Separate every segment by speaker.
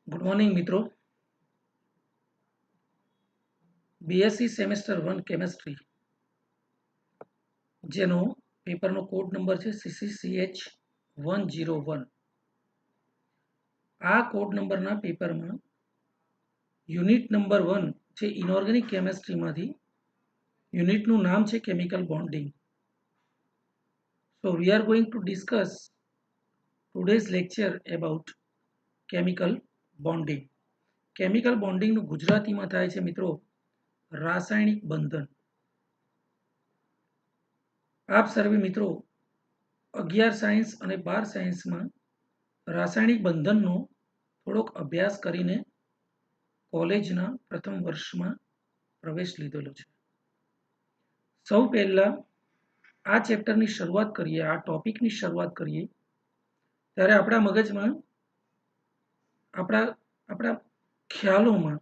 Speaker 1: Good morning મિત્રો. BSc semester 1 chemistry જેનો પેપરનો code number છે CCCH 101. આ કોડ નંબરના પેપરમાં યુનિટ નંબર 1 જે ઇનઓર્ગેનિક કેમેસ્ટ્રીમાંથી યુનિટનું નામ છે chemical bonding. So we are going to discuss today's lecture about chemical bonding. Chemical બોન્ડિંગનું ગુજરાતીમાં થાય છે મિત્રો રાસાયણિક બંધન. આપ સર્વે મિત્રો 11 સાયન્સ અને 12 સાયન્સમાં રાસાયણિક બંધનનો થોડોક અભ્યાસ કરીને કોલેજના પ્રથમ વર્ષમાં પ્રવેશ લીધેલો છે. સૌ પહેલા આ ચેપ્ટરની શરૂઆત કરીએ, આ ટોપિકની શરૂઆત કરીએ ત્યારે આપણા મગજમાં આપણા ખ્યાલોમાં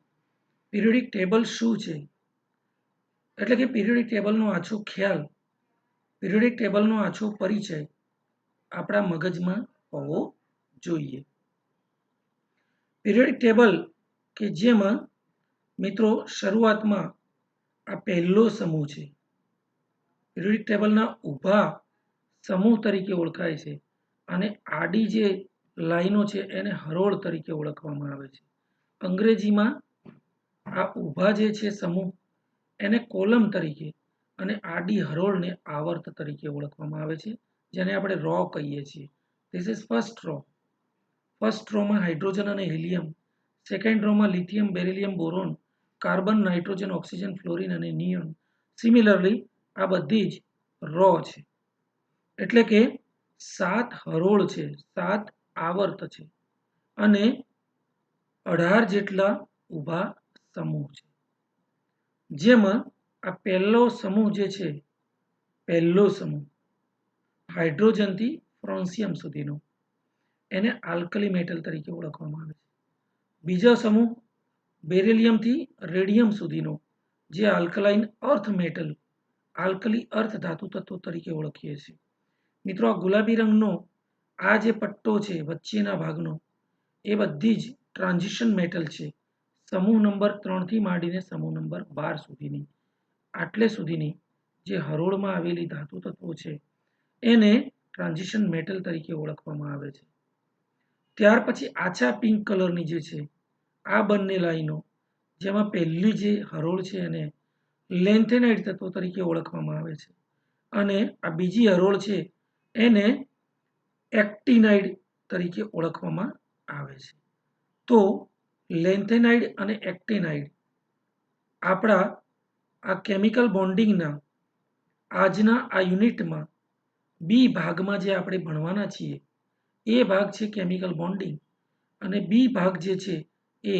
Speaker 1: પીરિયોડિક ટેબલ શું છે, એટલે કે પીરિયોડિક ટેબલનો આછો ખ્યાલ, પીરિયોડિક ટેબલનો આછો પરિચય આપણા મગજમાં હોવો જોઈએ. પીરિયોડિક ટેબલ કે જેમાં મિત્રો શરૂઆતમાં આ પહેલો સમૂહ છે. પીરિયોડિક ટેબલના ઊભા સમૂહ તરીકે ઓળખાય છે અને આડી જે લાઈનો છે એને હરોળ તરીકે ઓળખવામાં આવે છે. અંગ્રેજીમાં આ ઊભા જે છે સમૂહ એને કોલમ તરીકે અને આડી હરોળને આવર્ત તરીકે ઓળખવામાં આવે છે, જેને આપણે રો કહીએ છીએ. This is first row. First રોમાં હાઇડ્રોજન અને હિલિયમ, સેકન્ડ રોમાં lithium, beryllium, boron, carbon, nitrogen, oxygen, fluorine અને નિયોન. સિમિલરલી આ બધી જ રો છે, એટલે કે 7 હરોળ છે, 7 આવર્ત છે અને 18 જેટલા ઊભા સમૂહ છે. જેમાં આ પહેલો સમૂહ જે છે, પહેલો સમૂહ હાઇડ્રોજનથી ફ્રોન્સિયમ સુધીનો, એને આલ્કલી મેટલ તરીકે ઓળખવામાં આવે છે. બીજો સમૂહ બેરિલિયમથી રેડિયમ સુધીનો, જે આલ્કલાઇન અર્થ મેટલ, આલ્કલી અર્થ ધાતુ તત્વો તરીકે ઓળખીએ છીએ. મિત્રો આ ગુલાબી રંગનો આ જે પટ્ટો છે વચ્ચેના ભાગનો, એ બધી જ ટ્રાન્ઝિશન મેટલ છે. સમૂહ નંબર 3 થી માંડીને સમૂહ નંબર 12 સુધીની, આટલે સુધીની જે હરોળમાં આવેલી ધાતુ તત્વો છે એને ટ્રાન્ઝિશન મેટલ તરીકે ઓળખવામાં આવે છે. ત્યાર પછી આછા પિંક કલરની જે છે આ બંને લાઈનો, જેમાં પહેલી જે હરોળ છે એને લેન્થેનાઇડ તત્વો તરીકે ઓળખવામાં આવે છે અને આ બીજી હરોળ છે એને એક્ટિનાઇડ તરીકે ઓળખવામાં આવે છે. તો લેન્થેનાઇડ અને એક્ટિનાઇડ આપણા આ કેમિકલ બોન્ડિંગના આજના આ યુનિટમાં બી ભાગમાં જે આપણે ભણવાના છીએ એ ભાગ છે કેમિકલ બોન્ડિંગ, અને બી ભાગ જે છે એ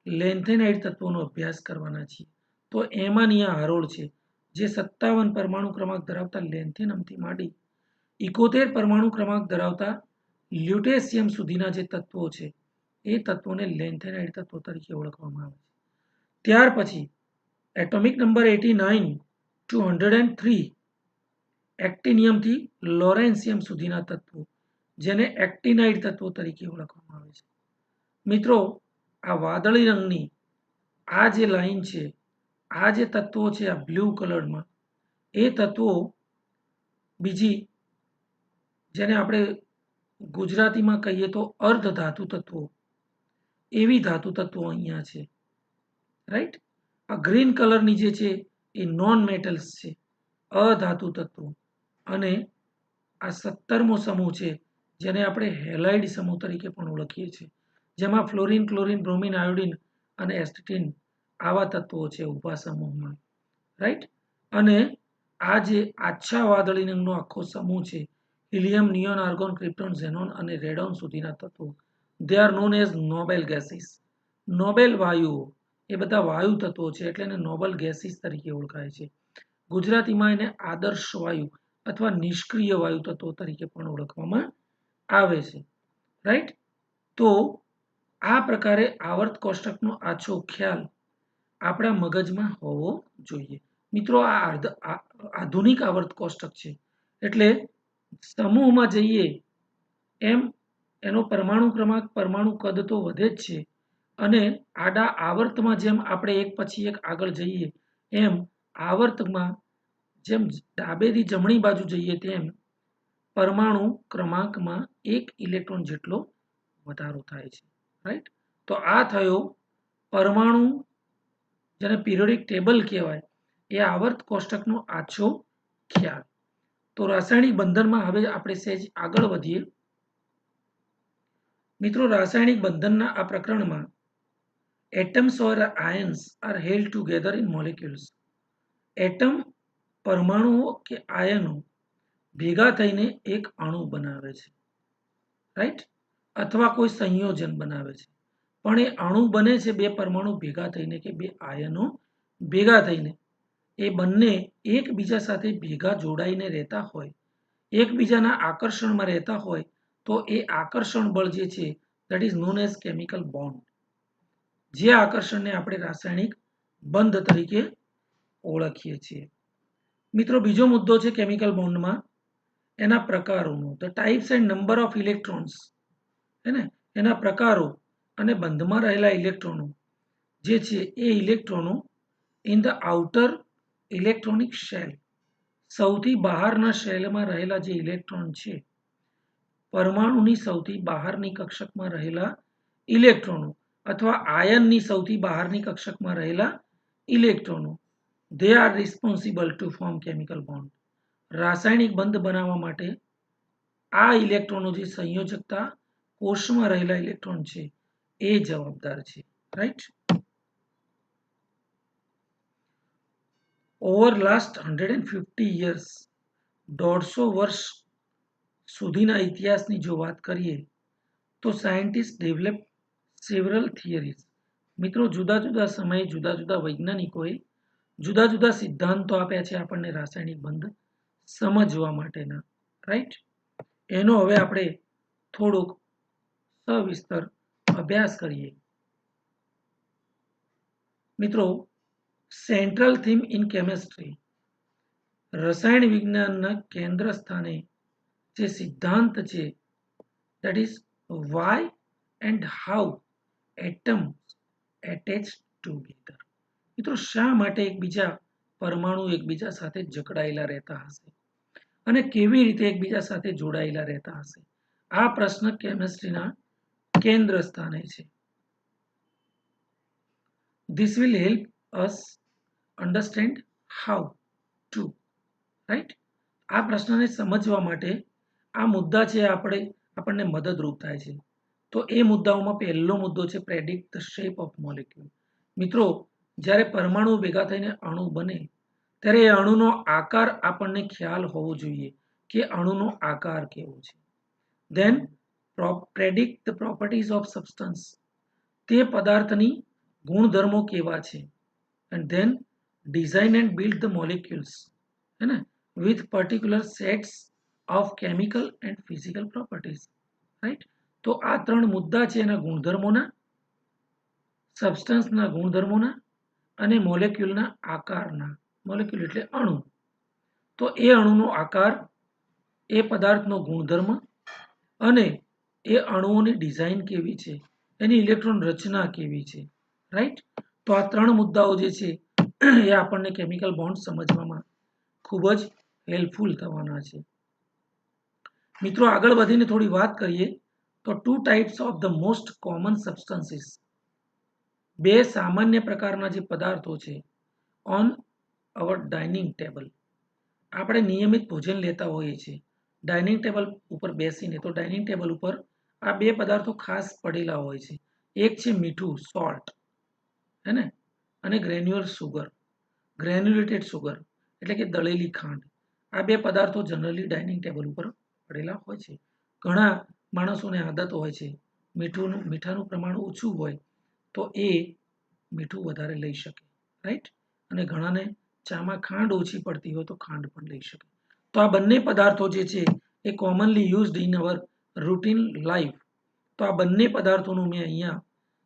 Speaker 1: લેન્થેનાઇડ તત્વોનો અભ્યાસ કરવાના છીએ. તો એમાંની આ હરોળ છે જે 57 પરમાણુ ક્રમાંક ધરાવતા લેન્થેનમથી માંડી 71 પરમાણુ ક્રમાંક ધરાવતા લ્યુટેશિયમ સુધીના જે તત્વો છે એ તત્વોને લેન્થેનાઇડ તત્વો તરીકે ઓળખવામાં આવે છે. ત્યાર પછી એટોમિક નંબર 89 ટુ 103 એક્ટિનિયમથી લોરેન્સિયમ સુધીના તત્વો, જેને એક્ટિનાઇડ તત્વો તરીકે ઓળખવામાં આવે છે. મિત્રો આ વાદળી રંગની આ જે લાઈન છે, આ જે તત્વો છે આ બ્લુ કલરમાં, એ તત્વો બીજી જેને આપણે ગુજરાતીમાં કહીએ તો અર્ધ ધાતુ તત્વો, એવી ધાતુ તત્વો અહીંયા છે. રાઈટ. આ ગ્રીન કલરની જે છે એ નોન મેટલ્સ છે, અધાતુ તત્વો. અને આ 17મો સમૂહ છે જેને આપણે હેલાઇડ સમૂહ તરીકે પણ ઓળખીએ છીએ, જેમાં ફ્લોરિન, ક્લોરિન, બ્રોમિન, આયોડિન અને એસ્ટિટીન આવા તત્વો છે ઊભા સમૂહમાં. રાઈટ. અને આ જે આછા વાદળી રંગનો આખો સમૂહ છે, helium, neon, argon, krypton, xenon અને રેડોન સુધીના તત્વો, they are known as Nobel gases. Nobel વાયુઓ, એ બધા વાયુ તત્વો છે એટલે એને નોબલ ગેસીસ તરીકે ઓળખાય છે. ગુજરાતીમાં એને આદર્શ વાયુ અથવા નિષ્ક્રિય વાયુ તત્વો તરીકે પણ ઓળખવામાં આવે છે. રાઈટ. તો આ પ્રકારે આવર્ત કોષ્ટકનો આછો ખ્યાલ આપણા મગજમાં હોવો જોઈએ. મિત્રો આ આધુનિક આવર્ત કોષ્ટક છે, એટલે સમૂહમાં જઈએ એમ એનો પરમાણુ ક્રમાંક, પરમાણુ કદ તો વધે જ છે, અને આડા આવર્તમાં જેમ આપણે એક પછી એક આગળ જઈએ એમ આવર્તમાં જેમ ડાબેથી જમણી બાજુ જઈએ તેમ પરમાણુ ક્રમાંકમાં એક ઇલેક્ટ્રોન જેટલો વધારો થાય છે, રાઈટ. તો આ થયો પરમાણુ, જેને પિરિયોડિક ટેબલ કહેવાય, એ આવર્ત કોષ્ટકનો આછો ખ્યાલ. તો રાસાયણિક બંધનમાં હવે આપણે સહેજ આગળ વધીએ. મિત્રો, રાસાયણિક બંધનના આ પ્રકરણમાં atoms or ions are held together in molecules. Atom, પરમાણુઓ કે આયનો ભેગા થઈને એક અણુ બનાવે છે, રાઈટ, અથવા કોઈ સંયોજન બનાવે છે. પણ એ અણુ બને છે બે પરમાણુ ભેગા થઈને કે બે આયનો ભેગા થઈને. એ બંને એકબીજા સાથે ભેગા જોડાઈને રહેતા હોય, એકબીજાના આકર્ષણમાં રહેતા હોય, તો એ આકર્ષણ બળ જે છે that is known as chemical bond. જે આકર્ષણને આપણે રાસાયણિક બંધ તરીકે ઓળખીએ છીએ. મિત્રો, બીજો મુદ્દો છે કેમિકલ બોન્ડમાં એના પ્રકારોનો, the types and number of electrons, હે ને, એના પ્રકારો અને બંધમાં રહેલા ઇલેક્ટ્રોનો જે છે એ ઇલેક્ટ્રોનો in the outer electronic shell, સૌથી બહારના શેલમાં રહેલા જે ઇલેક્ટ્રોન છે, પરમાણુની સૌથી બહારની કક્ષકમાં રહેલા ઇલેક્ટ્રોનો અથવા આયનની સૌથી બહારની કક્ષકમાં રહેલા ઇલેક્ટ્રોનો, they are responsible to form chemical bond. રાસાયણિક બંધ બનાવવા માટે આ ઇલેક્ટ્રોનો જે સંયોજકતા કોષમાં રહેલા ઇલેક્ટ્રોન છે એ જવાબદાર છે, રાઈટ. ઓવર લાસ્ટ 150 years, 150 વર્ષ સુધીના ઇતિહાસની જો વાત કરીએ તો સાયન્ટિસ્ટ ડેવલપ સેવરલ થિયરીઝ. મિત્રો, જુદા જુદા સમયે જુદા જુદા વૈજ્ઞાનિકોએ જુદા જુદા સિદ્ધાંતો આપ્યા છે આપણને રાસાયણિક બંધ સમજવા માટેના, રાઈટ. એનો હવે આપણે થોડોક સવિસ્તર અભ્યાસ કરીએ. મિત્રો, સેન્ટ્રલ થીમ ઇન કેમેસ્ટ્રી, રસાયણ વિજ્ઞાનના કેન્દ્ર સ્થાને જે સિદ્ધાંત છે that is why and how atoms attach together. મિત્રો, શા માટે એકબીજા પરમાણુ એકબીજા સાથે જકડાયેલા રહેતા હશે અને કેવી રીતે એકબીજા સાથે જોડાયેલા રહેતા હશે, આ પ્રશ્ન કેમેસ્ટ્રીના કેન્દ્ર સ્થાને છે. This will help us understand how to, right. આ પ્રશ્નને સમજવા માટે આ મુદ્દા છે આપણને મદદરૂપ થાય છે. તો એ મુદ્દાઓમાં પહેલો મુદ્દો છે predict the shape of molecule. મિત્રો, જ્યારે પરમાણુ ભેગા થઈને અણુ બને ત્યારે એ અણુનો આકાર આપણને ખ્યાલ હોવો જોઈએ કે અણુનો આકાર કેવો છે. Then predict the properties of substance, તે પદાર્થની ગુણધર્મો કેવા છે. And then design and build the molecules, હે ને, with particular sets of chemical and physical properties, right. તો આ ત્રણ મુદ્દા છે એના ગુણધર્મોના, સબસ્ટન્સના ગુણધર્મોના અને મોલેક્યુલના આકારના. મોલેક્યુલ એટલે અણુ. તો એ અણુનો આકાર, એ પદાર્થનો ગુણધર્મ અને એ અણુઓની ડિઝાઇન કેવી છે, એની ઇલેક્ટ્રોન રચના કેવી છે, રાઈટ. તો આ ત્રણ મુદ્દાઓ જે છે એ આપણને કેમિકલ બોન્ડ સમજવામાં ખૂબ જ હેલ્પફુલ થવાના છે. મિત્રો, આગળ વધીને થોડી વાત કરીએ તો two types of the most common substances, બે સામાન્ય પ્રકારના જે પદાર્થો છે ઓન અવર ડાઇનિંગ ટેબલ. આપણે નિયમિત ભોજન લેતા હોઈએ છીએ ડાઇનિંગ ટેબલ ઉપર બેસીને, તો ડાઇનિંગ ટેબલ ઉપર આ બે પદાર્થો ખાસ પડેલા હોય છે. એક છે મીઠું, સોલ્ટ, હે ને, અને ગ્રેન્યુલેટેડ સુગર એટલે કે દળેલી ખાંડ. આ બે પદાર્થો જનરલી ડાઇનિંગ ટેબલ ઉપર પડેલા હોય છે. ઘણા માણસોને આદત હોય છે મીઠાનું પ્રમાણ ઓછું હોય તો એ મીઠું વધારે લઈ શકે, રાઈટ. અને ઘણાને ચામાં ખાંડ ઓછી પડતી હોય તો ખાંડ પણ લઈ શકે. તો આ બંને પદાર્થો જે છે એ commonly used in our routine life. તો આ બંને પદાર્થોનું મેં અહીંયા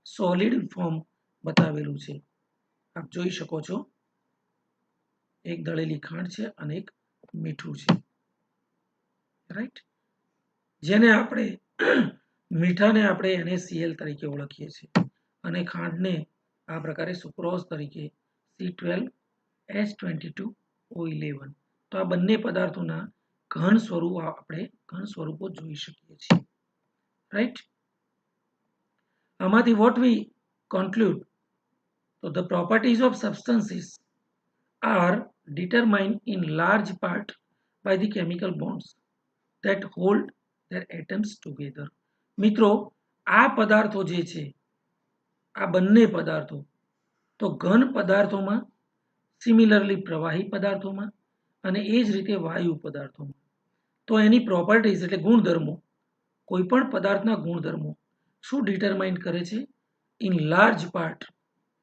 Speaker 1: સોલિડ ફોર્મ બતાવેલું છે. આપ જોઈ શકો છો, એક દળેલી ખાંડ છે અને એક મીઠું છે, રાઈટ. જેને આપણે મીઠાને આપણે NaCl તરીકે ઓળખીએ છીએ. અને ખાંડને આ પ્રકારે સુક્રોઝ તરીકે C12H22O11. તો આ બંને પદાર્થોના ઘન સ્વરૂપો જોઈ શકીએ છીએ, રાઈટ. આમાંથી what we conclude? So the properties of substances are determined in large part by the chemical bonds that hold their atoms together. મિત્રો, આ પદાર્થો જે છે, આ બંને પદાર્થો તો ઘન પદાર્થોમાં, સિમિલરલી પ્રવાહી પદાર્થોમાં અને એ જ રીતે વાયુ પદાર્થોમાં, તો એની પ્રોપર્ટીઝ એટલે ગુણધર્મો, કોઈ પણ પદાર્થના ગુણધર્મો શું ડિટરમાઇન કરે છે? ઇન લાર્જ પાર્ટ,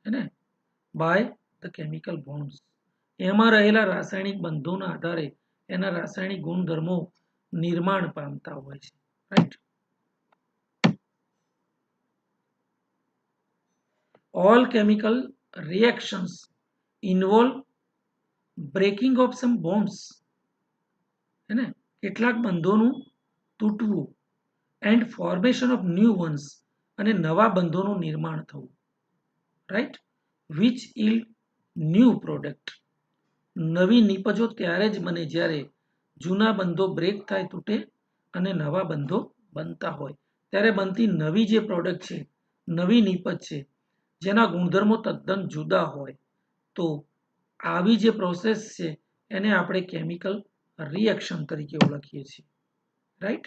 Speaker 1: હે ને, બાય ધ કેમિકલ બોન્ડ્સ. એમાં રહેલા રાસાયણિક બંધોના આધારે એના રાસાયણિક ગુણધર્મો નિર્માણ પામતા હોય છે, right. All chemical reactions involve breaking of some bonds, હે ને, કેટલાક બંધોનું તૂટવું, and formation of new ones, અને નવા બંધોનું નિર્માણ થવું, right. Which yield new product. નવી નિપજો ત્યારે જ બને જ્યારે જૂના બંધો બ્રેક થાય, તૂટે અને નવા બંધો બનતા હોય, ત્યારે બનતી નવી જે પ્રોડક્ટ છે, નવી નિપજ છે, જેના ગુણધર્મો તદ્દન જુદા હોય, તો આવી જે પ્રોસેસ છે એને આપણે કેમિકલ રિએક્શન તરીકે ઓળખીએ છીએ, રાઈટ.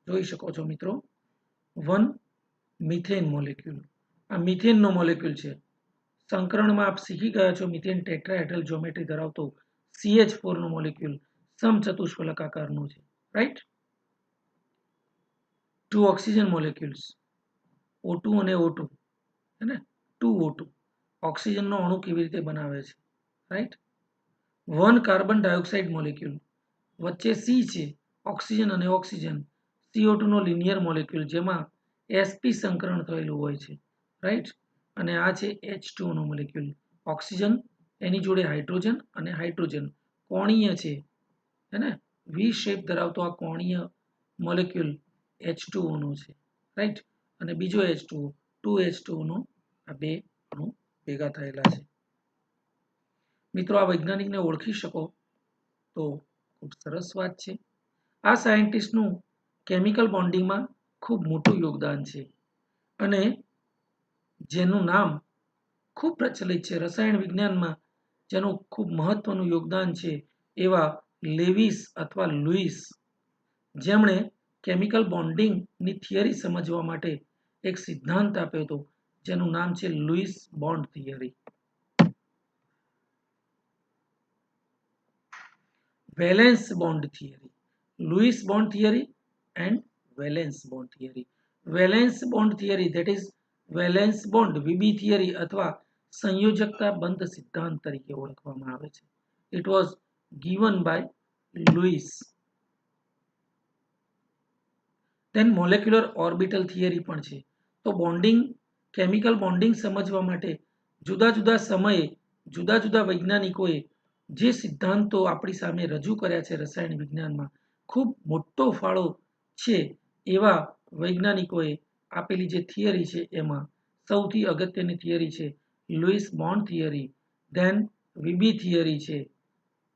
Speaker 1: જોઈ શકો છો મિત્રો, 1 મિથેન મોલેક્યુલ. આ મિથેનનો મોલેક્યુલ છે. સંકરણમાં આપ શીખી ગયા છો મિથેન ટેટ્રાહેડ્રલ જ્યોમેટ્રી ધરાવતો CH4 નો મોલેક્યુલ સમચતુષ્ફલક આકારનો છે, રાઈટ. 2 ઓક્સિજન મોલેક્યુલ્સ, O2 અને O2, હે ને, 2O2 ઓક્સિજનનો અણુ કેવી રીતે બનાવે છે, રાઈટ. 1 કાર્બન ડાયોક્સાઇડ મોલેક્યુલ, વચ્ચે C છે, ઓક્સિજન અને ઓક્સિજન, CO2 નો લિનિયર મોલેક્યુલ જેમાં sp સંકરણ થયેલું હોય છે, રાઈટ. અને આ છે H2O નો મોલેક્યુલ, ઓક્સિજન એની જોડે હાઇડ્રોજન અને હાઇડ્રોજન કોણીય છે, હે ને, વી શેપ ધરાવતો આ કોણીય મોલેક્યુલ H2O નો છે, રાઈટ. અને બીજો H2O 2H2O નો આ બે અણુ ભેગા થયેલા છે. મિત્રો, આ વૈજ્ઞાનિકને ઓળખી શકો તો ખૂબ સરસ વાત છે. આ સાયન્ટિસ્ટનું કેમિકલ બોન્ડિંગમાં ખૂબ મોટું યોગદાન છે અને જેનું નામ ખૂબ પ્રચલિત છે રસાયણ વિજ્ઞાનમાં, જેનું ખૂબ મહત્વનું યોગદાન છે એવા લેવિસ અથવા લુઈસ, જેમણે કેમિકલ બોન્ડિંગની થિયરી સમજવા માટે એક સિદ્ધાંત આપ્યો હતો જેનું નામ છે Lewis bond theory. Valence bond theory, Lewis bond theory and valence bond theory. Valence bond theory, that is valence bond VB theory અથવા સંયોજકતા બંધ સિદ્ધાંત તરીકે ઓળખવામાં આવે છે. It was given by Lewis. Then molecular orbital theory પણ છે. તો બોન્ડિંગ, કેમિકલ બોન્ડિંગ સમજવા માટે જુદા જુદા સમયે જુદા જુદા વૈજ્ઞાનિકોએ જે સિદ્ધાંતો આપણી સામે રજૂ કર્યા છે રસાયણ વિજ્ઞાનમાં, ખૂબ મોટો ફાળો છે એવા વૈજ્ઞાનિકોએ આપેલી જે થિયરી છે એમાં સૌથી અગત્યની થિયરી છે Lewis bond theory, then VB theory છે,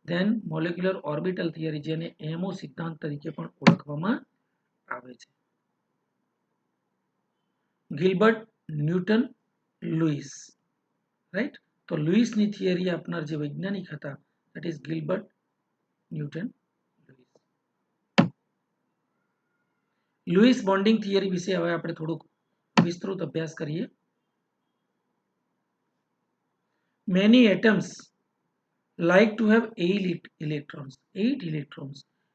Speaker 1: ધેન મોલેક્યુલર ઓર્બિટલ થિયરી, જેને એમઓ સિદ્ધાંત તરીકે પણ ઓળખવામાં આવે છે. Gilbert Newton Lewis, right. તો લુઈસની થિયરી આપનાર જે વૈજ્ઞાનિક હતા that is Gilbert Newton Lewis. Lewis bonding theory વિશે હવે આપણે થોડુંક વિસ્તૃત અભ્યાસ કરીએ. Many atoms like to have 8 electrons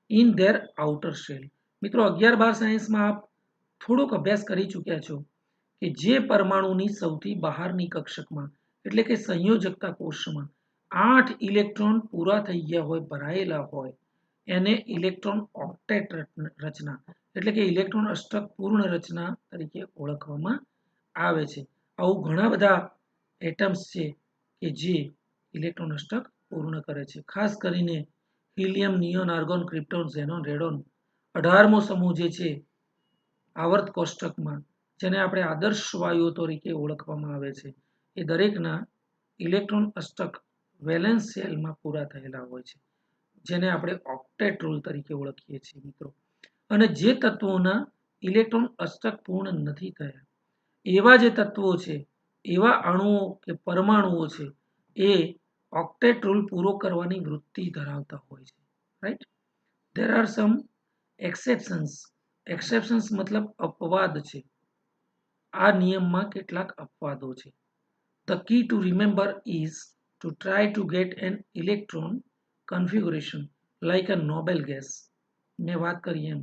Speaker 1: in their outer shell. મિત્રો, 11-12 સાયન્સમાં આપ થોડોક અભ્યાસ કરી ચૂક્યા છો કે જે પરમાણુની સૌથી બહારની કક્ષકમાં એટલે કે સંયોજકતા કોષમાં 8 ઇલેક્ટ્રોન પૂરા થઈ ગયા હોય, ભરાયેલા હોય, એને ઇલેક્ટ્રોન ઓક્ટેટ રચના એટલે કે ઇલેક્ટ્રોન અષ્ટક પૂર્ણ રચના તરીકે ઓળખવામાં આવે છે. આવું ઘણા બધા એટમ્સ છે કે જે ઇલેક્ટ્રોન અષ્ટક પૂર્ણ કરે છે. ખાસ કરીને helium, neon, argon, krypton, xenon, radon 18મો સમૂહ જે છે આવર્ત કોષ્ટકમાં જેને આપણે આદર્શ વાયુઓ તરીકે ઓળખવામાં આવે છે એ દરેકના ઇલેક્ટ્રોન અષ્ટક વેલેન્સ શેલમાં પૂરા થયેલા હોય છે, જેને આપણે ઓક્ટેટ રૂલ તરીકે ઓળખીએ છીએ મિત્રો. અને જે તત્વોના ઇલેક્ટ્રોન અષ્ટક પૂર્ણ નથી થયા એવા જે તત્વો છે, એવા અણુઓ કે પરમાણુઓ છે, એ ઓક્ટેટ રૂલ પૂરો કરવાની વૃત્તિ ધરાવતા હોય છે. Right. There are some exceptions. Exceptions મતલબ અપવાદ છે. આ નિયમમાં કેટલાક અપવાદો છે. The key to remember is to try to get an electron configuration like a noble gas. મેં વાત કરી એમ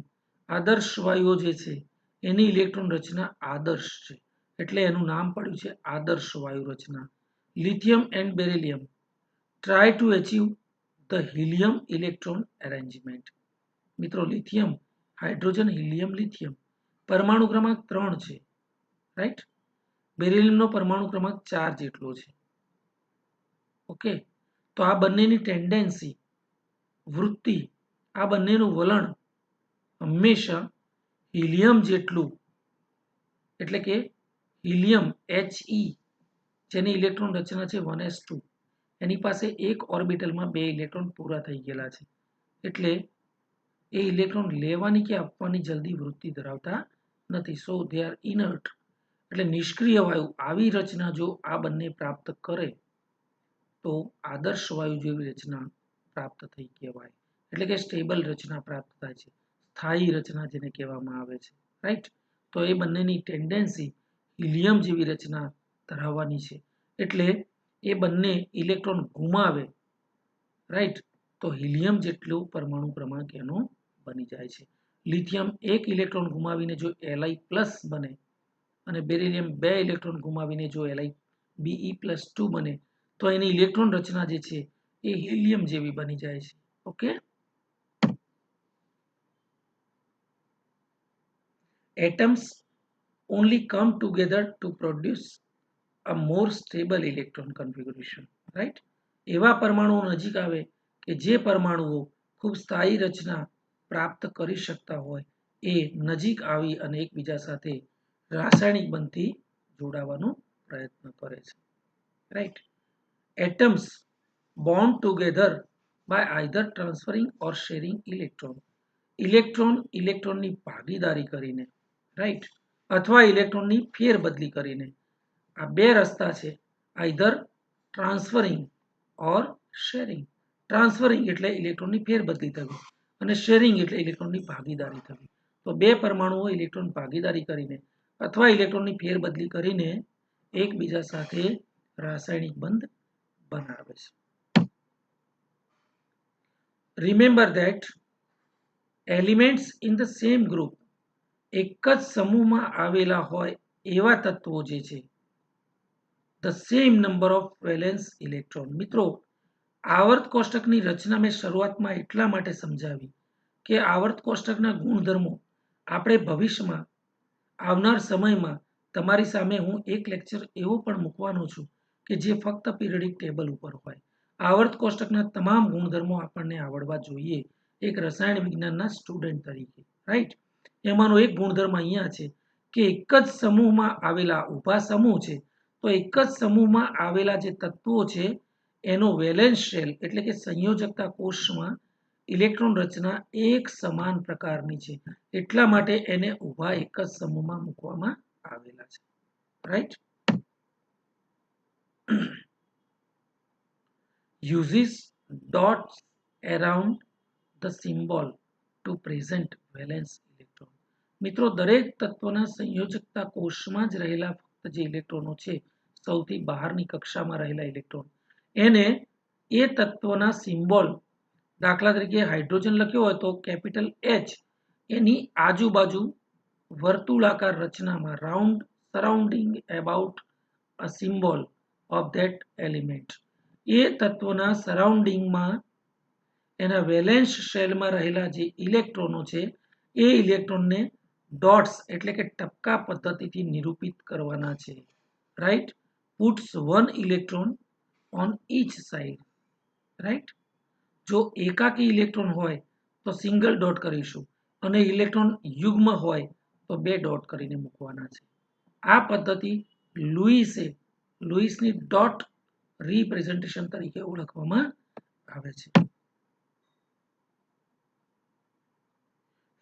Speaker 1: આદર્શ વાયુઓ જે છે એની ઇલેક્ટ્રોન રચના આદર્શ છે, એટલે એનું નામ પડ્યું છે આદર્શ વાયુ રચના. Lithium and beryllium try to achieve the helium electron arrangement. મિત્રો લિથિયમ, હાઇડ્રોજન, હિલિયમ, લિથિયમ પરમાણુ ક્રમાંક 3 છે. રાઈટ. બેરિલિયમનો પરમાણુ ક્રમાંક 4 જેટલો છે. ઓકે, તો આ બંનેની ટેન્ડન્સી, વૃત્તિ, આ બંનેનું વલણ હંમેશા હિલિયમ જેટલું, એટલે કે હિલિયમ He જેની ઇલેક્ટ્રોન રચના છે 1s2, એની પાસે એક ઓર્બિટલમાં 2 ઇલેક્ટ્રોન પૂરા થઈ ગયેલા છે, એટલે એ ઇલેક્ટ્રોન લેવાની કે આપવાની જલ્દી વૃત્તિ ધરાવતા નથી. સો દે આર ઇનર્ટ. એટલે નિષ્ક્રિય વાયુ આવી રચના જો આ બંને પ્રાપ્ત કરે તો આદર્શ વાયુ જેવી રચના પ્રાપ્ત થઈ કહેવાય. એટલે કે સ્ટેબલ રચના પ્રાપ્ત થાય છે, સ્થાયી રચના જેને કહેવામાં આવે છે. રાઈટ. તો એ બંનેની ટેન્ડન્સી હિલિયમ જેવી રચના ધરાવવાની છે, એટલે એ બંને ઇલેક્ટ્રોન ગુમાવે, રાઈટ, તો હિલિયમ જેટલું પરમાણુ ક્રમાંક એનો બની જાય છે. લિથિયમ એક ઇલેક્ટ્રોન ગુમાવીને જો Li પ્લસ બને અને બેરિલિયમ 2 ઇલેક્ટ્રોન ગુમાવીને જો Li Be+2 બને તો એની ઇલેક્ટ્રોન રચના જે છે એ હિલિયમ જેવી બની જાય છે. Okay. Atoms only come together to produce a more stable electron configuration. Right. એવા પરમાણુઓ નજીક આવે કે જે પરમાણુઓ ખૂબ સ્થાયી રચના પ્રાપ્ત કરી શકતા હોય એ નજીક આવી અને એકબીજા સાથે રાસાયણિક બંધથી જોડાવાનો પ્રયત્ન કરે છે. Right. Atoms bond together by either transferring or sharing electron. ઇલેક્ટ્રોનની ભાગીદારી કરીને, રાઈટ, અથવા ઇલેક્ટ્રોનની ફેરબદલી કરીને. આ બે રસ્તા છે, આઈધર ટ્રાન્સફરિંગ ઓર શેરિંગ. ટ્રાન્સફરિંગ એટલે ઇલેક્ટ્રોનની ફેરબદલી થવી અને શેરિંગ એટલે ઇલેક્ટ્રોનની ભાગીદારી થવી. તો બે પરમાણુઓ ઇલેક્ટ્રોન ભાગીદારી કરીને અથવા ઇલેક્ટ્રોનની ફેરબદલી કરીને એકબીજા સાથે રાસાયણિક બંધ બનાવે છે. Remember that elements in the same group, એક જ સમૂહમાં આવેલા હોય એવા તત્વો જે છે, the same number of valence electron. મિત્રો આવર્ત કોષ્ટકની રચના મેં શરૂઆતમાં એટલા માટે સમજાવી કે આવર્ત કોષ્ટકના ગુણધર્મો આપણે ભવિષ્યમાં આવનાર સમયમાં તમારી સામે હું એક લેક્ચર એવો પણ મૂકવાનો છું કે જે ફક્ત પીરિયડિક ટેબલ ઉપર હોય. આવર્ત કોષ્ટકના તમામ ગુણધર્મો આપણને આવડવા જોઈએ એક રસાયણ વિજ્ઞાનના સ્ટુડન્ટ તરીકે. રાઈટ. એમાંનો એક ગુણધર્મ અહીંયા છે કે એક જ સમૂહમાં આવેલા ઊભા સમૂહ છે, તો એક જ સમૂહમાં આવેલા જે તત્વો છે એનો વેલેન્સ શેલ એટલે કે સંયોજકતા કોષમાં ઇલેક્ટ્રોન રચના એક સમાન પ્રકારની છે, એટલા માટે એને ઊભા એક જ સમૂહમાં મૂકવામાં આવેલા છે. Right. uses dots around the symbol to present valence electron. મિત્રો દરેક તત્વના સંયોજકતા કોષમાં જ રહેલા ફક્ત જે ઇલેક્ટ્રોનો છે, સૌથી બહારની કક્ષામાં રહેલા ઇલેક્ટ્રોન, એને એ તત્વના સિમ્બોલ, દાખલા તરીકે હાઇડ્રોજન લખ્યો હોય તો કેપિટલ H, એની આજુબાજુ વર્તુળાકાર રચનામાં round surrounding about a symbol of that element, એ તત્વના સરાઉન્ડિંગમાં એના વેલેન્સ શેલમાં રહેલા જે ઇલેક્ટ્રોનો છે એ ઇલેક્ટ્રોનને ડોટ્સ એટલે કે ટપકા પદ્ધતિથી નિરૂપિત કરવાના છે. Right. Puts one electron on each side. Right. જો એકાકી ઇલેક્ટ્રોન હોય તો સિંગલ ડોટ કરીશું અને ઇલેક્ટ્રોન યુગ્મ હોય તો 2 ડોટ કરીને મૂકવાના છે. આ પદ્ધતિ લુઈસની ડોટ રિપ્રેઝન્ટેશન તરીકે ઓળખવામાં આવે છે.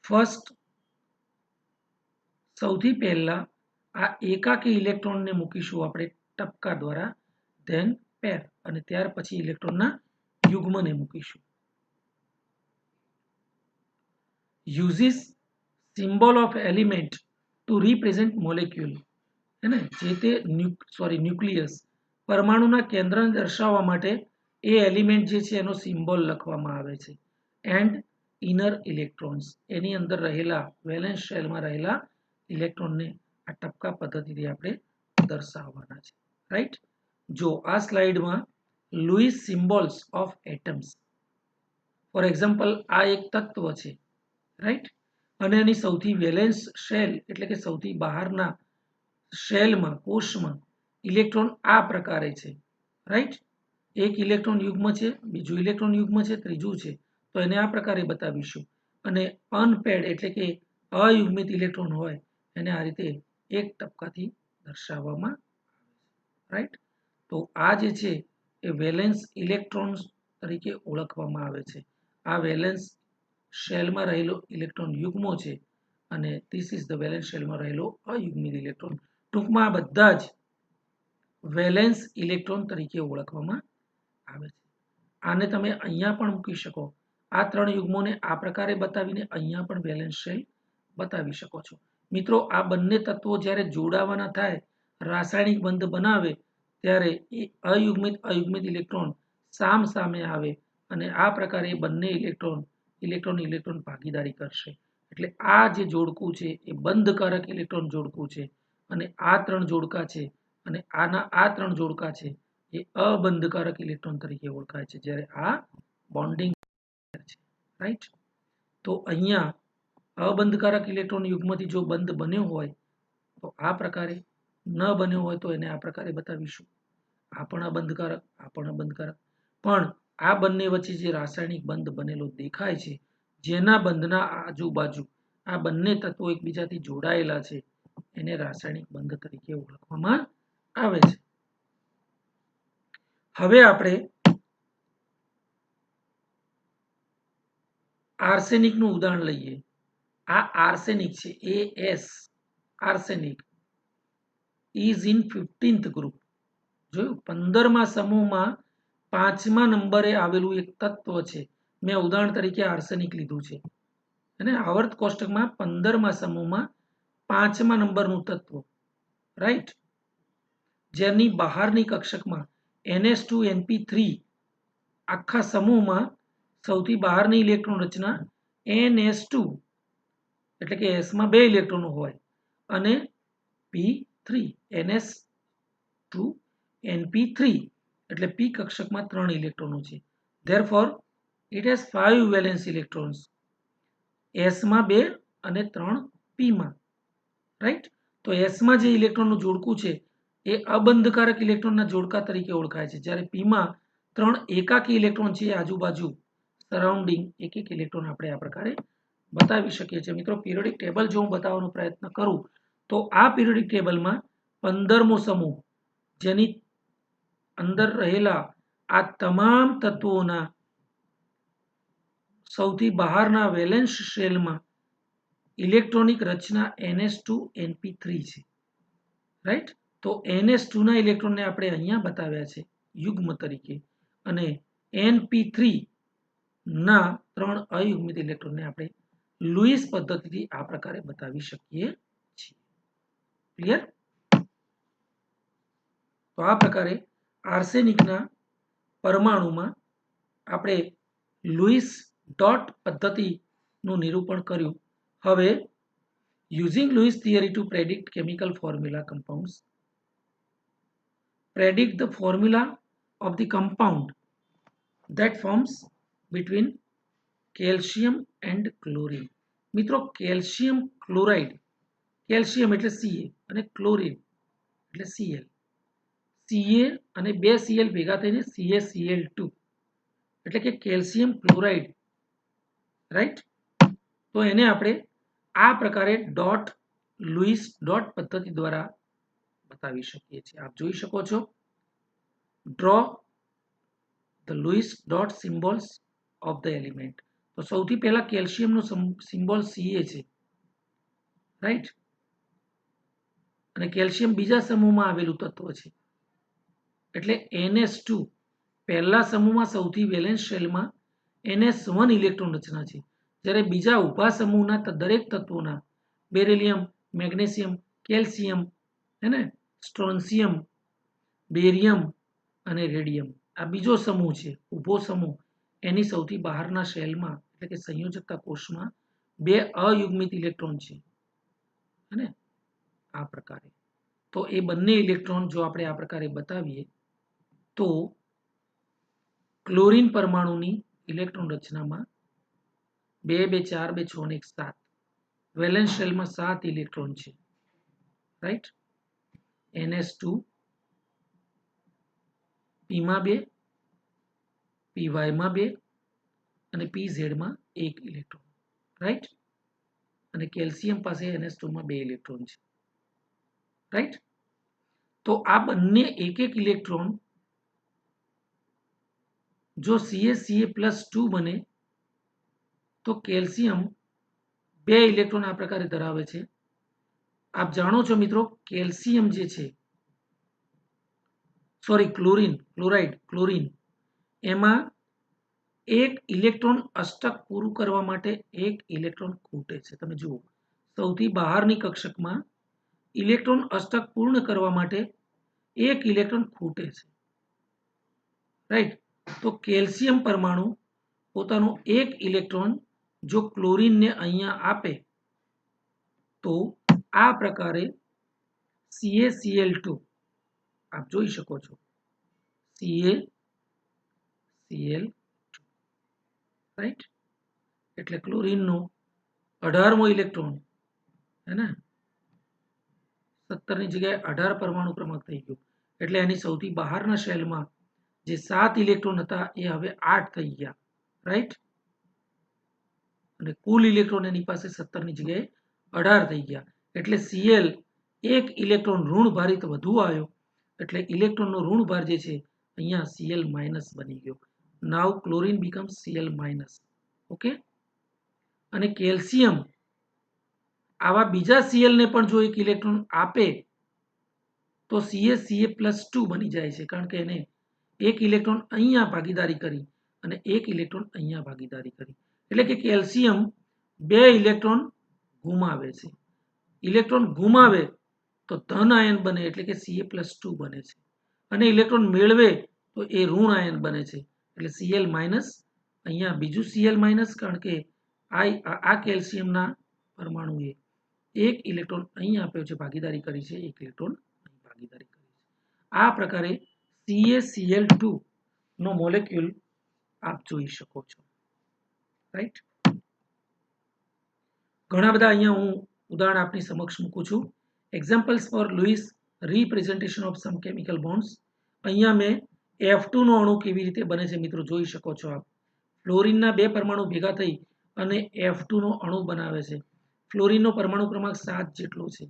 Speaker 1: ફર્સ્ટ સૌથી પહેલા આ એકાકી ઇલેક્ટ્રોનને મૂકીશું આપણે ટપકા દ્વારા, ધેન પેર, અને ત્યાર પછી ઇલેક્ટ્રોનના યુગ્મને મૂકીશું. uses symbol of element to represent molecule, है ना, જે તે ન્યુક્લિયસ પરમાણુના કેન્દ્રને દર્શાવવા માટે એ એલિમેન્ટ જે છે એનો સિમ્બોલ લખવામાં આવે છે. એન્ડ ઇનર ઇલેક્ટ્રોન્સ, એની અંદર રહેલા વેલેન્સ શેલમાં રહેલા ઇલેક્ટ્રોનને આ ટપકા પદ્ધતિથી આપણે દર્શાવવાના છે. રાઈટ, જો આ સ્લાઇડમાં Lewis symbols of atoms, for example આ એક તત્વ છે, રાઈટ, અને એની સૌથી વેલેન્સ શેલ એટલે કે સૌથી બહારના શેલમાં, કોષમાં ઇલેક્ટ્રોન આ પ્રકારે છે. રાઈટ, એક ઇલેક્ટ્રોન યુગ્મ છે, બીજું ઇલેક્ટ્રોન યુગ્મ છે, ત્રીજું છે, તો એને આ પ્રકારે બતાવીશું. અને અનપેડ એટલે કે અયુગ્મિત ઇલેક્ટ્રોન હોય એને આ રીતે એક ટપકાથી દર્શાવવામાં આવે છે. રાઈટ, તો આ જે છે એ વેલેન્સ ઇલેક્ટ્રોન્સ તરીકે ઓળખવામાં આવે છે. આ વેલેન્સ શેલમાં રહેલો ઇલેક્ટ્રોન યુગ્મો છે અને ધીસ ઇઝ ધ વેલેન્સ શેલમાં રહેલો અયુગ્મિત ઇલેક્ટ્રોન. ટૂંકમાં આ બધા જ વેલેન્સ ઇલેક્ટ્રોન તરીકે ઓળખવામાં આવે છે. આને તમે અહીંયા પણ મૂકી શકો. આ ત્રણ યુગ્મોને આ પ્રકારે બતાવીને અહીંયા પણ વેલેન્સ શેલ બતાવી શકો છો. મિત્રો, આ બંને તત્વો જ્યારે જોડાવાના થાય, રાસાયણિક બંધ બનાવે, ત્યારે એ અયુગ્મિત ઇલેક્ટ્રોન સામ સામે આવે અને આ પ્રકારે બંને ઇલેક્ટ્રોન ભાગીદારી કરશે. એટલે આ જે જોડકું છે એ બંધકારક ઇલેક્ટ્રોન જોડકું છે, અને આ ત્રણ જોડકા છે અને આ ત્રણ જોડકા છે એ અબંધકારક ઇલેક્ટ્રોન તરીકે ઓળખાય છે, જ્યારે આ બોન્ડિંગ છે. રાઈટ, તો અહીંયા અબંધકારક ઇલેક્ટ્રોન યુગ્મથી જો બંધ બન્યો હોય તો આ પ્રકારે, ન બન્યો હોય તો એને આ પ્રકારે બતાવીશું. આ પણ અબંધકારક, આ પણ અબંધકારક. પણ આ બંને વચ્ચે જે રાસાયણિક બંધ બનેલો દેખાય છે, જેના બંધના આજુબાજુ આ બંને તત્વો એકબીજાથી જોડાયેલા છે, એને રાસાયણિક બંધ તરીકે ઓળખવામાં આવે છે. હવે આપણે આર્સેનિકનું ઉદાહરણ લઈએ. આ આર્સેનિક છે, AS, arsenic is in 15th group. જોયું, 15મા સમૂહમાં 5મા નંબરે આવેલું એક તત્વ છે. મેં ઉદાહરણ તરીકે આર્સેનિક લીધું છે, અને આવર્ત કોષ્ટકમાં 15મા સમૂહમાં 5મા નંબરનું તત્વ, રાઈટ, જેની બહારની કક્ષકમાં NH2NP3, આખા સમૂહમાં સૌથી બહારની ઇલેક્ટ્રોન રચના NS2 એટલે કે S માં 2 ઇલેક્ટ્રોનો હોય, અને P3 NS2NP3 એટલે P કક્ષકમાં 3 ઇલેક્ટ્રોનો છે. Therefore it has 5 valence electrons. S માં 2 અને 3 P માં. રાઈટ, તો S માં જે ઇલેક્ટ્રોનનું જોડકું છે એ અબંધકારક ઇલેક્ટ્રોનના જોડકા તરીકે ઓળખાય છે, જ્યારે P માં 3 એકાકી ઇલેક્ટ્રોન છે, આજુબાજુ સરાઉન્ડિંગ એક એક ઇલેક્ટ્રોન આપણે આ પ્રકારે બતાવી શકીએ છીએ. મિત્રો, પિરિયોડિક ટેબલ જો હું બતાવવાનો પ્રયત્ન કરું તો આ પિરિયોડિક ટેબલમાં 15મો સમૂહ, જેની અંદર રહેલા આ તમામ તત્વોના સૌથી બહારના વેલેન્સ શેલમાં ઇલેક્ટ્રોનિક રચના NH2NP3 છે. રાઈટ, તો NH2 ના ઇલેક્ટ્રોનને આપણે અહીંયા બતાવ્યા છે યુગ્મ તરીકે, અને NP3 ના 3 અયુગ્મિત ઇલેક્ટ્રોનને આપણે લુઈસ પદ્ધતિથી આ પ્રકારે બતાવી શકીએ છીએ. ક્લિયર? તો આ પ્રકારે આર્સેનિકના પરમાણુમાં આપણે લુઈસ ડોટ પદ્ધતિનું નિરૂપણ કર્યું. હવે using Lewis theory to predict chemical formula compounds, predict the formula of the compound that forms between calcium and chlorine. મિત્રો, કેલ્શિયમ ક્લોરાઇડ, કેલ્શિયમ એટલે Ca અને ક્લોરીન એટલે Cl, Ca અને 2 Cl ભેગા થઈને CaCl2 એટલે કે કેલ્શિયમ ક્લોરાઇડ. રાઈટ, તો એને આપણે આ પ્રકારે ડોટ લુઈસ ડોટ પદ્ધતિ દ્વારા બતાવી શકીએ છીએ. આપ જોઈ શકો છો, draw the Louis dot symbols of the element. તો સૌથી પહેલા કેલ્શિયમનો સિમ્બોલ Ca છે, રાઈટ, અને કેલ્શિયમ બીજા સમૂહમાં આવેલું તત્વ છે, એટલે NS2 પહેલા સમૂહમાં સૌથી વેલેન્સ શેલમાં NS1 ઇલેક્ટ્રોન રચના છે, જ્યારે બીજા ઉભા સમૂહના દરેક તત્વોના બેરિલિયમ, મેગ્નેશિયમ, કેલ્શિયમ, હે સ્ટ્રોન્શિયમ, બેરિયમ અને રેડિયમ, આ બીજો સમૂહ છે ઉભો સમૂહ, એની સૌથી બહારના શેલમાં એટલે કે સંયોજકતા કોષમાં 2 અયુગ્મિત ઇલેક્ટ્રોન છે, હે આ પ્રકારે. તો એ બંને ઇલેક્ટ્રોન જો આપણે આ પ્રકારે બતાવીએ તો ક્લોરીન પરમાણુની ઇલેક્ટ્રોન રચનામાં 2 2 4 2 6 ને 1 7, વેલેન્સ શેલમાં 7 ઇલેક્ટ્રોન છે, રાઈટ. NS2 P માં 2, PY માં 2 અને PZ માં 1 ઇલેક્ટ્રોન, રાઈટ. અને કેલ્શિયમ પાસે NS2 માં 2 ઇલેક્ટ્રોન છે, રાઈટ. તો આ બંને એક એક ઇલેક્ટ્રોન જો Ca+2 બને તો કેલ્શિયમ 2 ઇલેક્ટ્રોન આ પ્રકારે ધરાવે છે. આપ જાણો છો મિત્રો, કેલ્શિયમ જે છે, સોરી ક્લોરીન, એમાં એક ઇલેક્ટ્રોન અષ્ટક પૂરું કરવા માટે એક ઇલેક્ટ્રોન ખૂટે છે. તમે જુઓ, સૌથી બહારની કક્ષકમાં ઇલેક્ટ્રોન અષ્ટક પૂર્ણ કરવા માટે એક ઇલેક્ટ્રોન ખૂટે છે, રાઈટ. તો કેલ્શિયમ પરમાણુ પોતાનો એક ઇલેક્ટ્રોન જો ક્લોરીનને અહીંયા આપે તો આ પ્રકારે CaCl2 આપ જોઈ શકો છો, CaCl2, રાઈટ. એટલે ક્લોરીનનો 18મો ઇલેક્ટ્રોન, હે ને, 17 ની જગ્યાએ 18 પરમાણુ ક્રમાંક થઈ ગયો, એટલે એની સૌથી બહારના શેલમાં જે 7 ઇલેક્ટ્રોન હતા એ હવે 8 થઈ ગયા, રાઈટ. અને કુલ ઇલેક્ટ્રોન એની પાસે 17 ની જગ્યાએ 18 થઈ ગયા, એટલે Cl એક ઇલેક્ટ્રોન ઋણ ભારિત વધુ આવ્યો, એટલે ઇલેક્ટ્રોનનો ઋણ ભાર જે છે અહીંયા Cl- બની ગયો. નાઉ ક્લોરીન બીકમ્સ Cl-, ઓકે. અને કેલ્શિયમ આવા બીજા Cl ને પણ જો એક ઇલેક્ટ્રોન આપે તો Ca+2 બની જાય છે, કારણ કે એને એક ઇલેક્ટ્રોન અહીંયા ભાગીદારી કરી અને એક ઇલેક્ટ્રોન અહીંયા ભાગીદારી કરી, એટલે કે કેલ્શિયમ 2 ઇલેક્ટ્રોન ગુમાવે છે. ઇલેક્ટ્રોન ગુમાવે તો ધન આયન બને, એટલે કે Ca+2 બને છે, અને ઇલેક્ટ્રોન મેળવે તો એ ઋણ આયન બને છે, એટલે Cl-, અહીંયા બીજું Cl-, કારણ કે આ કેલ્શિયમના પરમાણુએ એક ઇલેક્ટ્રોન અહીં આપ્યો છે, ભાગીદારી કરી છે, એક ઇલેક્ટ્રોન અહીં ભાગીદારી કરી છે. આ પ્રકારે CaCl2 નો મોલેક્યુલ આપ જોઈ શકો છો, રાઈટ. ઘણા બધા અહીંયા હું ઉદાહરણ આપની સમક્ષ મૂકું છું. Examples for Lewis representation of some chemical bonds. અહીંયા મેં F2 નો અણુ કેવી રીતે બને છે મિત્રો જોઈ શકો છો આપ. ફ્લોરિનના 2 પરમાણુ ભેગા થઈ અને F2 નો અણુ બનાવે છે. ફ્લોરિનનો પરમાણુ ક્રમાંક 7 જેટલો છે.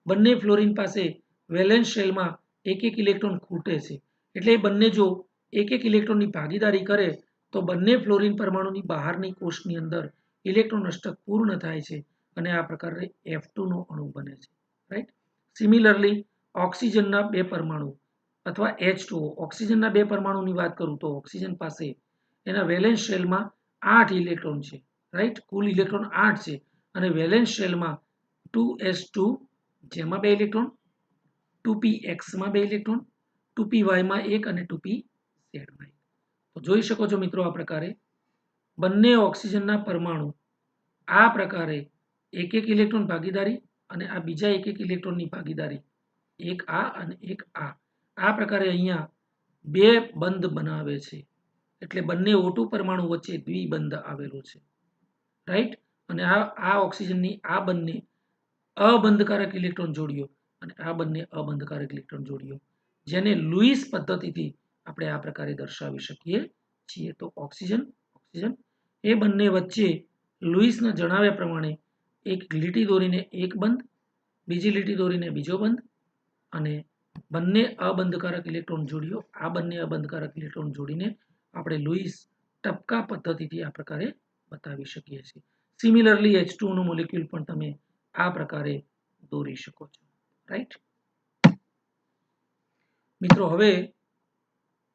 Speaker 1: બંને ફ્લોરિન પાસે વેલેન્સ શેલમાં એક એક ઇલેક્ટ્રોન ખૂટે છે, એટલે એ બંને જો એક એક ઇલેક્ટ્રોનની ભાગીદારી કરે તો બંને ફ્લોરિન પરમાણુની બહારની કોષની અંદર ઇલેક્ટ્રોન અષ્ટક પૂર્ણ થાય છે અને આ પ્રકારે F2 નો અણુ બને છે, રાઈટ. સિમિલરલી ઓક્સિજનના 2 પરમાણુ અથવા H2O, ઓક્સિજનના 2 પરમાણુની વાત કરું તો ઓક્સિજન પાસે એના વેલેન્સ શેલમાં 8 ઇલેક્ટ્રોન છે, રાઈટ. કુલ ઇલેક્ટ્રોન 8 છે અને વેલેન્સ શેલમાં 2s2 જેમાં 2 ઇલેક્ટ્રોન, 2px માં 2 ઇલેક્ટ્રોન, 2py માં 1 અને 2pz માં 1. તો જોઈ શકો છો મિત્રો, આ પ્રકારે બંને ઓક્સિજનના પરમાણુ આ પ્રકારે એક એક ઇલેક્ટ્રોન ભાગીદારી અને આ બીજા એક એક ઇલેક્ટ્રોનની ભાગીદારી, એક આ અને એક આ પ્રકારે અહીંયા 2 બંધ બનાવે છે, એટલે બંને O2 પરમાણુ વચ્ચે દ્વિબંધ આવેલો છે, રાઈટ. અને આ ઓક્સિજનની આ બંને અબંધકારક ઇલેક્ટ્રોન જોડીઓ અને આ બંને અબંધકારક ઇલેક્ટ્રોન જોડીઓ, જેને લુઈસ પદ્ધતિથી આપણે આ પ્રકારે દર્શાવી શકીએ છીએ. તો ઓક્સિજન એ બંને વચ્ચે લુઈસના જણાવ્યા પ્રમાણે એક લીટી દોરીને એક બંધ બીજી લીટી દોરીને બીજો બંધ, અને બંને અબંધકારક ઇલેક્ટ્રોન જોડીઓ, આ બંને અબંધકારક ઇલેક્ટ્રોન જોડીને આપણે લુઈસ ટપકા પદ્ધતિથી આ પ્રકારે બતાવી શકીએ છીએ. સિમિલરલી H2 નું મોલેક્યુલ પણ તમે આ પ્રકારે દોરી શકો છો. રાઈટ મિત્રો, હવે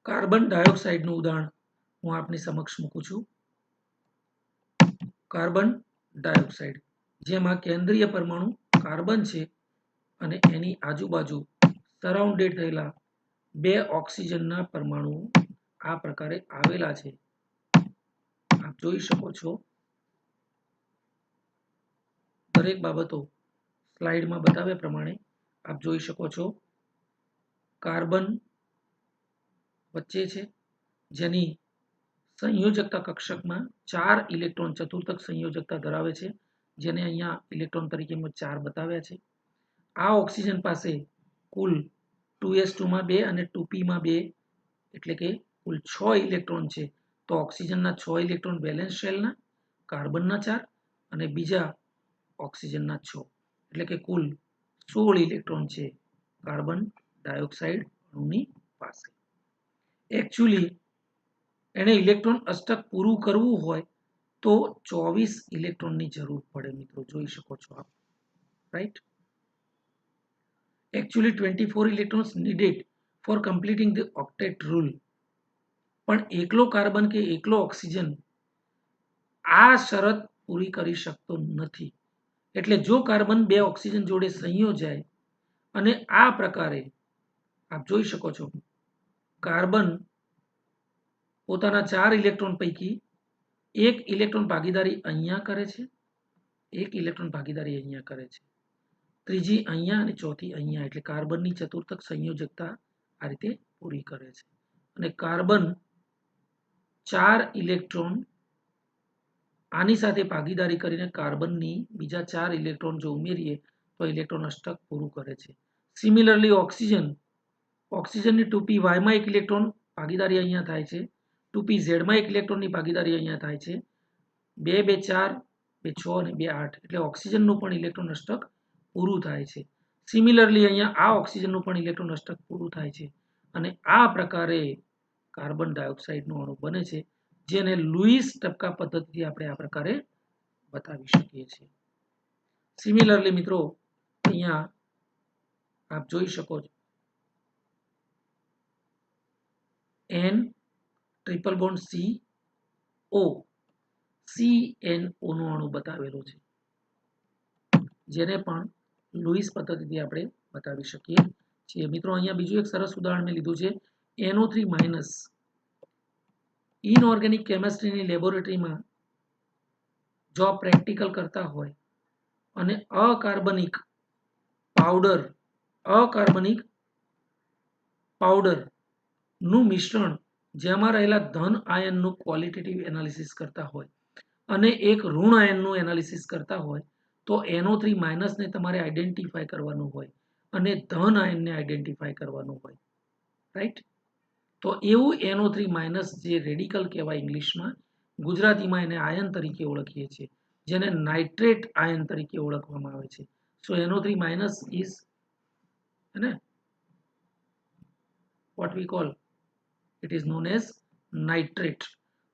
Speaker 1: કાર્બન ડાયોક્સાઇડનું ઉદાહરણ હું આપની સમક્ષ મૂકું છું. કાર્બન ડાયોક્સાઇડ, જેમાં કેન્દ્રીય પરમાણુ કાર્બન છે અને એની આજુબાજુ સરાઉન્ડેડ થયેલા બે ઓક્સિજનના પરમાણુઓ આ પ્રકારે આવેલા છે. આપ જોઈ શકો છો. દરેક બાબતો સ્લાઇડમાં બતાવ્યા પ્રમાણે આપ જોઈ શકો છો. કાર્બન વચ્ચે છે, જેની સંયોજકતા કક્ષકમાં 4 ઇલેક્ટ્રોન ચતુર્થક સંયોજકતા ધરાવે છે, જેને અહીંયા ઇલેક્ટ્રોન તરીકે 4 બતાવ્યા છે. આ ઓક્સિજન પાસે કુલ 2s2 માં 2 અને 2p માં 2 એટલે કે કુલ 6 ઇલેક્ટ્રોન છે. તો ઓક્સિજનના 6 ઇલેક્ટ્રોન વેલેન્સ શેલના, કાર્બનના 4 અને બીજા ઓક્સિજનના 6 એટલે કે કુલ 16 ઇલેક્ટ્રોન છે કાર્બન ડાયોક્સાઇડ અણુની પાસે. એકચ્યુઅલી એને ઇલેક્ટ્રોન અષ્ટક પૂરું કરવું હોય તો 24 ઇલેક્ટ્રોનની જરૂર પડે. મિત્રો જોઈ શકો છો આપ. Right, actually 24 electrons needed for completing the octet rule. પણ એકલો કાર્બન કે એકલો ઓક્સિજન આ શરત પૂરી કરી શકતો નથી. એટલે જો કાર્બન બે ઓક્સિજન જોડે સંયોજાય અને આ પ્રકારે આપ જોઈ શકો છો, કાર્બન પોતાના 4 ઇલેક્ટ્રોન પૈકી એક ઇલેક્ટ્રોન ભાગીદારી અહીંયા કરે છે, એક ઇલેક્ટ્રોન ભાગીદારી અહીંયા કરે છે, ત્રીજી અહીંયા અને ચોથી અહીંયા. એટલે કાર્બનની ચતુર્થક સંયોજકતા આ રીતે પૂરી કરે છે. અને કાર્બન 4 ઇલેક્ટ્રોન આની સાથે ભાગીદારી કરીને કાર્બનની બીજા 4 ઇલેક્ટ્રોન જો ઉમેરીએ તો ઇલેક્ટ્રોન અષ્ટક પૂરું કરે છે. સિમિલરલી ઓક્સિજનની 2p વાયમાં એક ઇલેક્ટ્રોન ભાગીદારી અહીંયા થાય છે, 2p ઝેડમાં એક ઇલેક્ટ્રોનની ભાગીદારી અહીંયા થાય છે, 2 2 4 2 6 અને 2 8 એટલે ઓક્સિજનનું પણ ઇલેક્ટ્રોન અષ્ટક પૂરું થાય છે. સિમિલરલી અહીંયા આ ઓક્સિજનનું પણ ઇલેક્ટ્રોન અષ્ટક પૂરું થાય છે અને આ પ્રકારે કાર્બન ડાયોક્સાઇડનો અણુ બને છે, જેને લુઈસ ટપકા પદ્ધતિથી આપણે આ પ્રકારે બતાવી શકીએ છીએ. સિમિલરલી મિત્રો, અહીંયા આપ જોઈ શકો છો N triple bond CO CNO નો અણુ બતાવેલો છે, જેને પણ લુઈસ પદ્ધતિથી આપણે બતાવી શકીએ છીએ. મિત્રો, અહીંયા બીજું એક સરસ ઉદાહરણ મેં લીધું છે NO3- ઇનઓર્ગેનિક કેમેસ્ટ્રીની લેબોરેટરીમાં જો પ્રેક્ટિકલ કરતા હોય અને અકાર્બનિક પાવડરનું મિશ્રણ જેમાં રહેલા ધન આયનનું ક્વોલિટેટિવ એનાલિસિસ કરતા હોય અને એક ઋણ આયનનું એનાલિસિસ કરતા હોય તો NO3- ને તમારે આઈડેન્ટિફાય કરવાનું હોય અને ધન આયનને આઈડેન્ટિફાય કરવાનું હોય. રાઈટ, તો એવું NO3- જે રેડિકલ કહેવાય ઇંગ્લિશમાં, ગુજરાતીમાં એને આયન તરીકે ઓળખીએ છીએ, જેને નાઇટ્રેટ આયન તરીકે ઓળખવામાં આવે છે. સો NO3- is what we call, it is known as nitrate.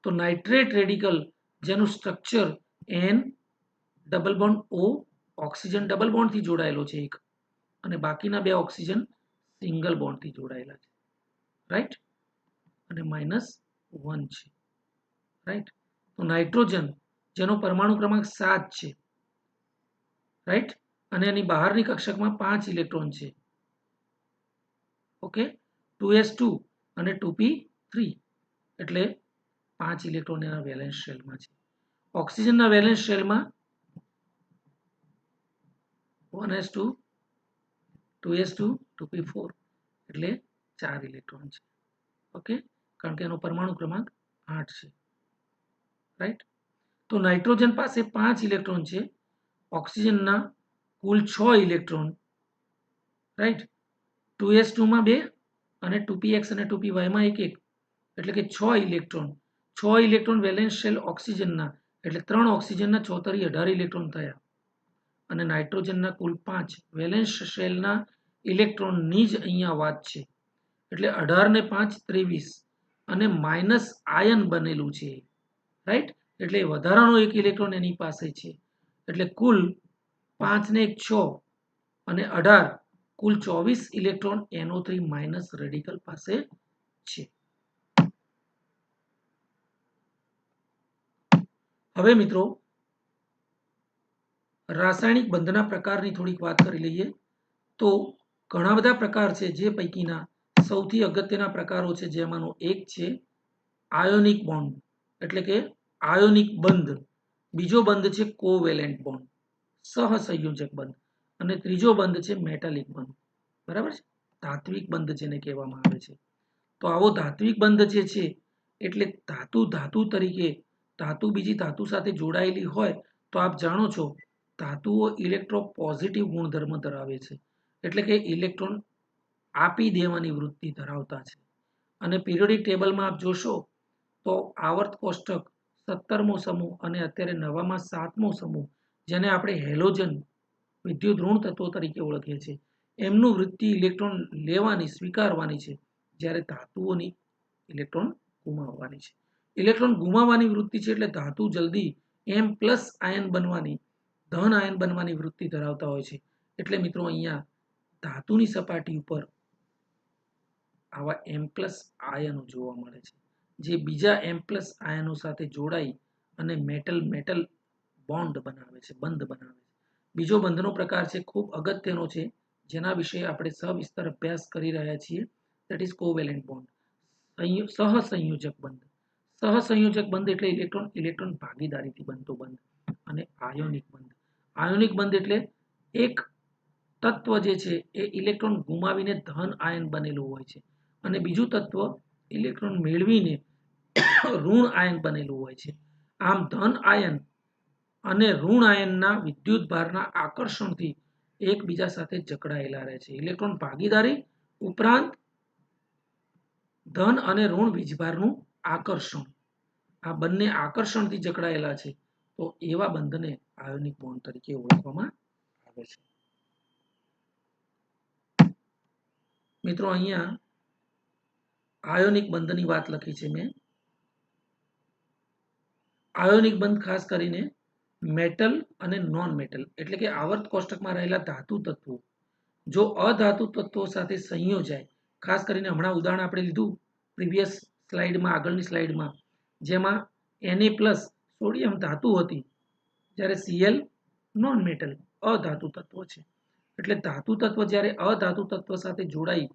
Speaker 1: તો નાઇટ્રેટ રેડિકલ જેનું structure N double bond O oxygen double બોન્ડથી જોડાયેલો છે એક, અને બાકીના બે ઓક્સિજન સિંગલ બોન્ડથી જોડાયેલા છે. રાઈટ, અને -1 છે. રાઈટ, તો નાઇટ્રોજન જેનો પરમાણુ ક્રમાંક 7 છે, રાઈટ, અને એની બહારની કક્ષકમાં 5 ઇલેક્ટ્રોન છે. ઓકે, 2s2 અને 2p3 એટલે 5 ઇલેક્ટ્રોન એના વેલેન્સ શેલમાં છે. ઓક્સિજનના વેલેન્સ શેલમાં 1s2 2s2 2p4 એટલે 4 ઇલેક્ટ્રોન છે. ઓકે, કારણ કે એનો પરમાણુ ક્રમાંક 8 છે. રાઈટ, તો નાઇટ્રોજન પાસે 5 ઇલેક્ટ્રોન છે, ઓક્સિજનના કુલ 6 ઇલેક્ટ્રોન. રાઈટ, 2s2 માં 2 અને 2px અને 2py માં 1 1 એટલે કે 6 ઇલેક્ટ્રોન વેલેન્સ શેલ ઓક્સિજનના, એટલે 3 ઓક્સિજનના 6 × 18 ઇલેક્ટ્રોન થયા. અને નાઇટ્રોજનના કુલ 5 વેલેન્સ શેલના ઇલેક્ટ્રોનની જ અહીંયા વાત છે. એટલે 18 ને 5 23 અને માઇનસ આયન બનેલું છે, રાઈટ. એટલે વધારાનો એક ઇલેક્ટ્રોન એની પાસે છે. એટલે કુલ 5 ને 1 6 અને 18 કુલ 24 ઇલેક્ટ્રોન NO3 માઇનસ રેડિકલ પાસે છે. હવે મિત્રો રાસાયણિક બંધના પ્રકારની થોડીક વાત કરી લઈએ. તો ઘણા બધા પ્રકાર છે, જે પૈકીના સૌથી અગત્યના પ્રકારો છે જેમાંનો એક છે આયોનિક બોન્ડ, એટલે કે આયોનિક બંધ. બીજો બંધ છે કોવેલેન્ટ બોન્ડ, સહસંયોજક બંધ. અને ત્રીજો બંધ છે મેટાલિક બંધ. બરાબર છે, ધાત્વિક બંધ જેને કહેવામાં આવે છે. તો આવો ધાત્વિક બંધ જે છે એટલે ધાતુ તરીકે ધાતુ બીજી ધાતુ સાથે જોડાયેલી હોય તો આપ જાણો છો ધાતુઓ ઇલેક્ટ્રોપોઝિટિવ ગુણધર્મ ધરાવે છે, એટલે કે ઇલેક્ટ્રોન આપી દેવાની વૃત્તિ ધરાવતા છે. અને પીરિયોડિક ટેબલમાં આપ જોશો તો આવર્ત કોષ્ટક 17મો સમૂહ અને અત્યારે નવામાં 7મો સમૂહ, જેને આપણે હેલોજન વિદ્યુત ઋણ તત્વો તરીકે ઓળખીએ છીએ, એમનું વૃત્તિ ઇલેક્ટ્રોન લેવાની સ્વીકારવાની છે, જ્યારે ધાતુઓની ઇલેક્ટ્રોન ગુમાવવાની છે. ઇલેક્ટ્રોન ગુમાવવાની વૃત્તિ છે એટલે ધાતુ જલ્દી M+ આયન બનવાની, ધન આયન બનવાની વૃત્તિ ધરાવતા હોય છે. એટલે મિત્રો અહીંયા ધાતુની સપાટી ઉપર આવા M+ આયનો જોવા મળે છે, જે બીજા M+ આયનો સાથે જોડાઈ અને મેટલ બોન્ડ બનાવે છે, બંધ બનાવે છે. બીજો બંધનો પ્રકાર છે, ખૂબ અગત્યનો છે, જેના વિશે આપણે સવિસ્તર અભ્યાસ કરી રહ્યા છીએ, ધેટ ઇઝ કોવેલેન્ટ બોન્ડ, સહસંયોજક બંધ. સહસંયોજક બંધ એટલે ઇલેક્ટ્રોન ભાગીદારીથી બનતો બંધ. અને આયોનિક બંધ, આયોનિક બંધ એટલે એક તત્વ જે છે એ ઇલેક્ટ્રોન ગુમાવીને ધન આયન બનેલું હોય છે, અને બીજું તત્વ ઇલેક્ટ્રોન મેળવીને ઋણ આયન બનેલું હોય છે. આમ ધન આયન અને ઋણ આયનના વિદ્યુત ભારના આકર્ષણથી એકબીજા સાથે જકડાયેલા રહે છે. ઇલેક્ટ્રોન ભાગીદારી ઉપરાંત ધન અને ઋણ વીજભારનું આકર્ષણ, આ બંને આકર્ષણથી જકડાયેલા છે, તો એવા બંધને આયોનિક બોન્ડ તરીકે ઓળખવામાં આવે છે. મિત્રો અહીંયા આયોનિક બંધની વાત લખી છે મેં. આયોનિક બંધ ખાસ કરીને મેટલ અને નોન મેટલ, એટલે કે આવર્ત કોષ્ટકમાં રહેલા ધાતુ તત્વો જો અધાતુ તત્વો સાથે સંયોજાય, ખાસ કરીને હમણાં ઉદાહરણ આપણે લીધું પ્રીવિયસ સ્લાઇડમાં, આગળની સ્લાઇડમાં, જેમાં Na+ સોડિયમ ધાતુ હતી, જ્યારે Cl નોન મેટલ અધાતુ તત્વ છે. એટલે ધાતુ તત્વ જ્યારે અધાતુ તત્વ સાથે જોડાઈ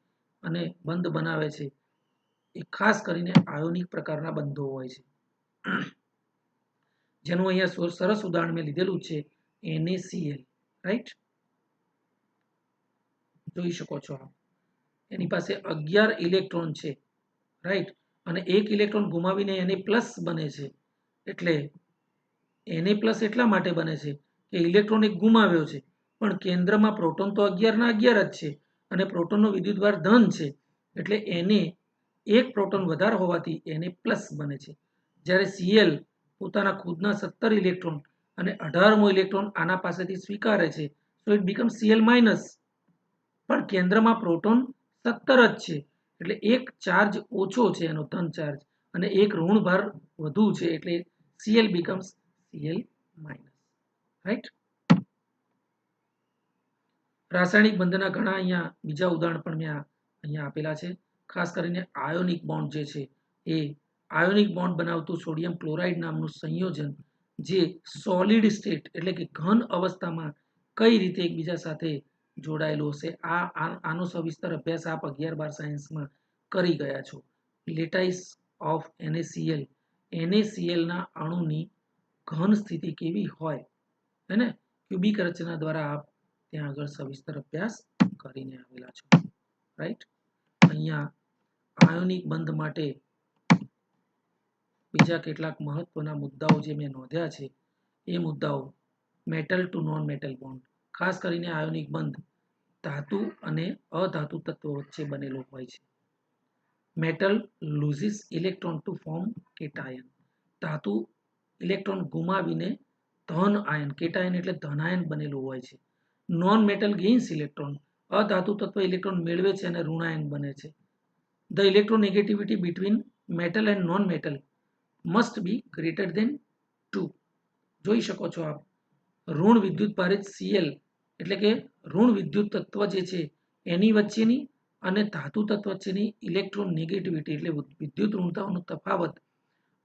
Speaker 1: અને બંધ બનાવે છે, એ ખાસ કરીને આયોનિક પ્રકારના બંધો હોય છે, જેનું અહીંયા સરસ ઉદાહરણ મેં લીધેલું છે NaCl, રાઈટ. જોઈ શકો છો આપ, એની પાસે 11 ઇલેક્ટ્રોન છે, રાઈટ. અને એક ઇલેક્ટ્રોન ગુમાવીને Na+ બને છે. એટલે Na+ એટલા માટે બને છે કે ઇલેક્ટ્રોન એક ગુમાવ્યો છે, પણ કેન્દ્રમાં પ્રોટોન તો 11 ના 11 જ છે, અને પ્રોટોનનો વિદ્યુતભાર ધન છે, એટલે Na એક પ્રોટોન વધારે હોવાથી Na+ બને છે. જ્યારે Cl પોતાના ખુદના 17 ઇલેક્ટ્રોન અને 18મો ઇલેક્ટ્રોન આના પાસેથી સ્વીકારે છે, સો ઇટ બીકમ્સ Cl-, પણ કેન્દ્રમાં પ્રોટોન 17 જ છે, એટલે એક ચાર્જ ઓછો છે એનો ધન ચાર્જ, અને એક ઋણ ભાર વધુ છે, એટલે Cl becomes Cl-, રાઈટ. રાસાયણિક બંધના ઘણા અહીંયા બીજા ઉદાહરણ પણ મેં અહીંયા આપેલા છે. ખાસ કરીને આયોનિક બોન્ડ જે છે એ આયોનિક બોન્ડ બનાવતું સોડિયમ ક્લોરાઇડ નામનું સંયોજન, જે સોલિડ સ્ટેટ એટલે કે ઘન અવસ્થામાં કઈ રીતે એકબીજા સાથે જોડાયેલું હશે, આનો સવિસ્તર અભ્યાસ આપ 11-12 સાયન્સમાં કરી ગયા છો. લેટાઇસ ઓફ NaCl, NaCl ના અણુની ઘન સ્થિતિ કેવી હોય, હે ને, ક્યુબિક રચના દ્વારા આપ ત્યાં આગળ સવિસ્તર અભ્યાસ કરીને આવેલા છો, રાઈટ. અહીંયા આયોનિક બંધ માટે બીજા કેટલાક મહત્વના મુદ્દાઓ જે મેં નોંધ્યા છે, એ મુદ્દાઓ metal to non metal bond, ખાસ કરીને આયોનિક બંધ ધાતુ અને અધાતુ તત્વો વચ્ચે બનેલો હોય છે. Metal loses electron to form cation, ધાતુ ઇલેક્ટ્રોન ગુમાવીને ધન આયન, કેટાયન એટલે ધનાયન બનેલું હોય છે. નોન મેટલ ગેઇન્સ ઇલેક્ટ્રોન, અધાતુ તત્વ ઇલેક્ટ્રોન મેળવે છે અને ઋણાયન બને છે. The electronegativity between metal and non metal must B greater than 2. જોઈ શકો છો આપ, ઋણ વિદ્યુત ભારિત Cl એટલે કે ઋણ વિદ્યુત તત્વ જે છે એની વચ્ચેની અને ધાતુ તત્વ વચ્ચેની ઇલેક્ટ્રોનેગેટિવિટી એટલે વિદ્યુત ઋણતાઓનો તફાવત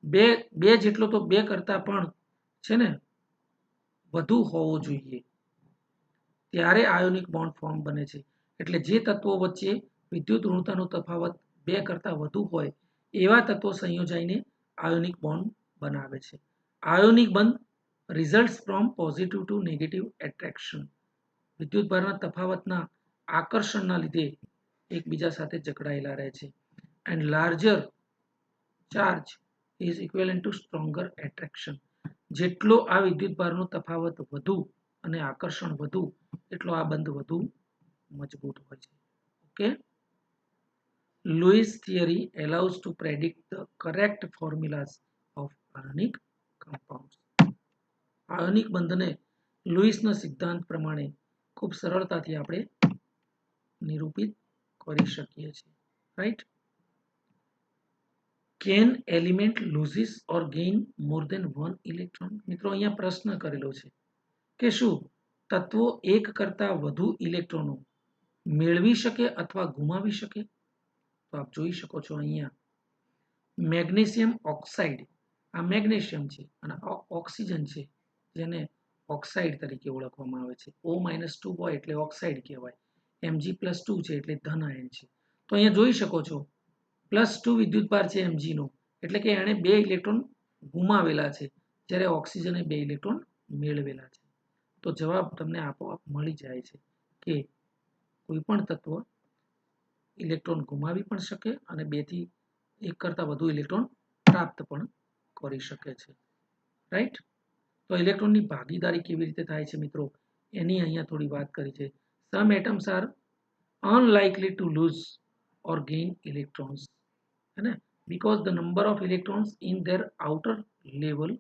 Speaker 1: બે જેટલો તો બે કરતા પણ છે ને વધુ હોવો જોઈએ, ત્યારે આયોનિક બોન્ડ ફોર્મ બને છે. એટલે જે તત્વો વચ્ચે વિદ્યુત ઋણતાનો તફાવત 2 કરતા વધુ હોય એવા તત્વો સંયોજાઈને આયોનિક બોન્ડ બનાવે છે. આયોનિક બંધ results from positive to negative attraction, વિદ્યુતભારના તફાવતના આકર્ષણના લીધે એકબીજા સાથે જકડાયેલા રહે છે. And larger charge is equivalent to stronger attraction, જેટલો આ વિદ્યુતભારનો તફાવત વધુ અને આકર્ષણ વધુ એટલો આ બંધ વધુ મજબૂત હોય છે. Okay, Lewis theory allows to predict the correct formulas of ionic compounds. Ionic બંધને લુઈસના સિદ્ધાંત પ્રમાણે ખૂબ સરળતાથી આપણે નિરૂપિત કરી શકીએ છીએ. Right? Can element loses or gain more than one electron? મિત્રો અહીંયા પ્રશ્ન કરેલો છે કે શું તત્વો એક કરતા વધુ ઇલેક્ટ્રોનો મેળવી શકે અથવા ગુમાવી શકે? તો આપ જોઈ શકો છો અહીંયા મેગ્નેશિયમ ઓક્સાઇડ, આ મેગ્નેશિયમ છે અને ઓક્સિજન છે જેને ઓક્સાઇડ તરીકે ઓળખવામાં આવે છે. O-2 હોય એટલે ઓક્સાઇડ કહેવાય, Mg+2 છે એટલે ધન આયન છે. તો અહીંયા જોઈ શકો છો +2 વિદ્યુતભાર છે Mg નો, એટલે કે એણે 2 ઇલેક્ટ્રોન ગુમાવેલા છે જ્યારે ઓક્સિજને 2 ઇલેક્ટ્રોન મેળવેલા છે. તો જવાબ તમને આપોઆપ મળી જાય છે કે કોઈ પણ તત્વ ઇલેક્ટ્રોન ગુમાવી પણ શકે અને 2 થી 1 કરતા વધુ ઇલેક્ટ્રોન પ્રાપ્ત પણ કરી શકે છે. રાઈટ? તો ઇલેક્ટ્રોનની ભાગીદારી કેવી રીતે થાય છે મિત્રો, એની અહીંયા થોડી વાત કરી છે. Some atoms are unlikely to lose or gain electrons, है ना, because the number of electrons in their outer level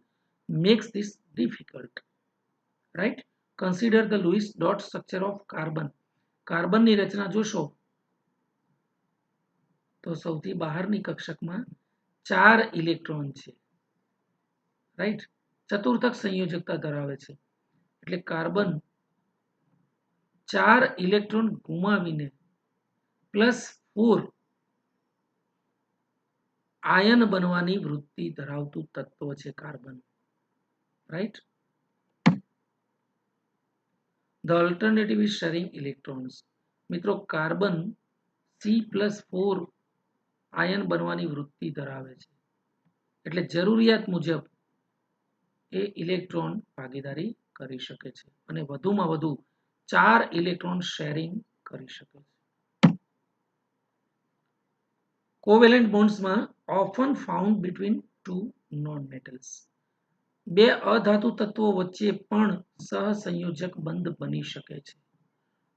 Speaker 1: makes this difficult. Right? Consider the Lewis dot structure of carbon. કાર્બનની રચના જોશો તો સૌથી બહારની કક્ષકમાં 4 ઇલેક્ટ્રોન છે. રાઈટ? ચતુર્થક સંયોજકતા ધરાવે છે એટલે કાર્બન 4 ઇલેક્ટ્રોન ગુમાવીને +4 આયન બનવાની વૃત્તિ ધરાવતું તત્વ છે carbon. Right? The alternative is sharing electrons. મિત્રો કાર્બન C+4 આયન બનવાની વૃત્તિ ધરાવે છે એટલે જરૂરિયાત મુજબ એ ઇલેક્ટ્રોન ભાગીદારી કરી શકે છે અને વધુમાં વધુ 4 ઇલેક્ટ્રોન શેરિંગ કરી શકે છે. કોવેલેન્ટ બોન્ડ્સમાં often found between two non metals, 2 અધાતુ તત્વો વચ્ચે પણ સહસંયોજક બંધ બની શકે છે.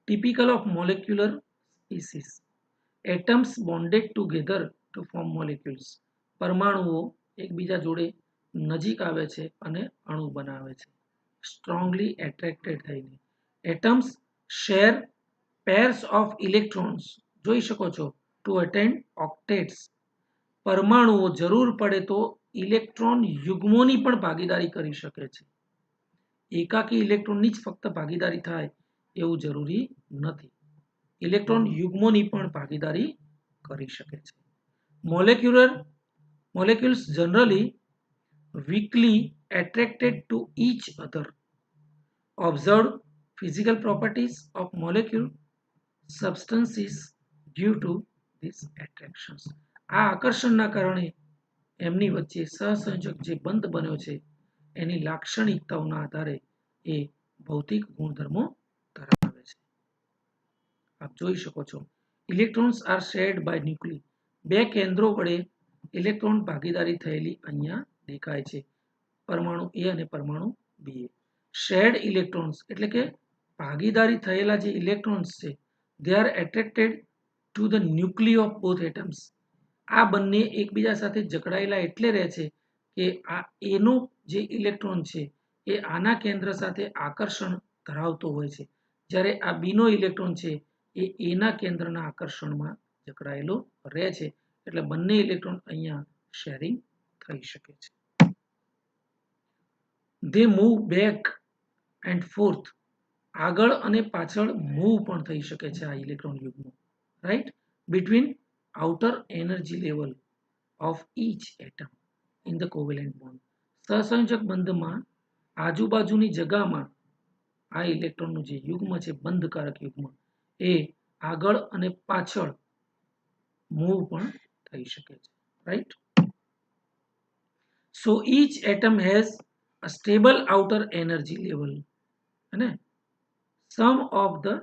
Speaker 1: Typical of molecular species, atoms bonded together to form molecules, પરમાણુઓ એકબીજા જોડે નજીક આવે છે અને અણુ બનાવે છે સ્ટ્રોંગલી એટ્રેક્ટેડ થઈને. Atoms share pairs of electrons, જોઈ શકો છો, ટુ અટેન્ડ ઓક્ટેટ્સ, પરમાણુઓ જરૂર પડે તો ઇલેક્ટ્રોન યુગ્મોની પણ ભાગીદારી કરી શકે છે. એકાકી ઇલેક્ટ્રોનની જ ફક્ત ભાગીદારી થાય એવું જરૂરી નથી, ઇલેક્ટ્રોન યુગ્મોની પણ ભાગીદારી કરી શકે છે. Molecules generally weakly attracted to each other. Observed physical properties of molecule substances due to these attractions. આ આકર્ષણના કારણે એમની વચ્ચે સહસંયોજક જે બંધ બન્યો છે એની લાક્ષણિકતાઓના આધારે એ ભૌતિક ગુણધર્મો ધરાવે છે. આપ જોઈ શકો છો electrons are shared by nucleus, 2 કેન્દ્રો વડે ઇલેક્ટ્રોન ભાગીદારી થયેલી અહીંયા દેખાય છે, પરમાણુ A અને પરમાણુ B. શેર્ડ ઇલેક્ટ્રોન્સ એટલે કે ભાગીદારી થયેલા જે ઇલેક્ટ્રોન્સ છે they are attracted to the nuclei of both atoms. આ બંને એકબીજા સાથે જકડાયેલા એટલે રહે છે કે આ એનો જે ઇલેક્ટ્રોન છે એ આના કેન્દ્ર સાથે આકર્ષણ ધરાવતો હોય છે, જ્યારે આ બીનો ઇલેક્ટ્રોન છે એ એના કેન્દ્રના આકર્ષણમાં જકડાયેલો રહે છે, એટલે બંને ઇલેક્ટ્રોન અહીંયા શેરિંગ થઈ શકે છે. They move back and forth, આગળ અને પાછળ મૂવ પણ થઈ શકે છે આ ઇલેક્ટ્રોન યુગ્મો, right, between outer energy level of each atom in the covalent bond. સહસંયોજક બંધમાં આજુબાજુની જગામાં આ ઇલેક્ટ્રોનનું જે યુગ્મ છે, બંધકારક યુગ્મ, એ આગળ અને પાછળ મૂવ પણ થઈ શકે છે, right. So each atom has a stable outer energy level, है some of the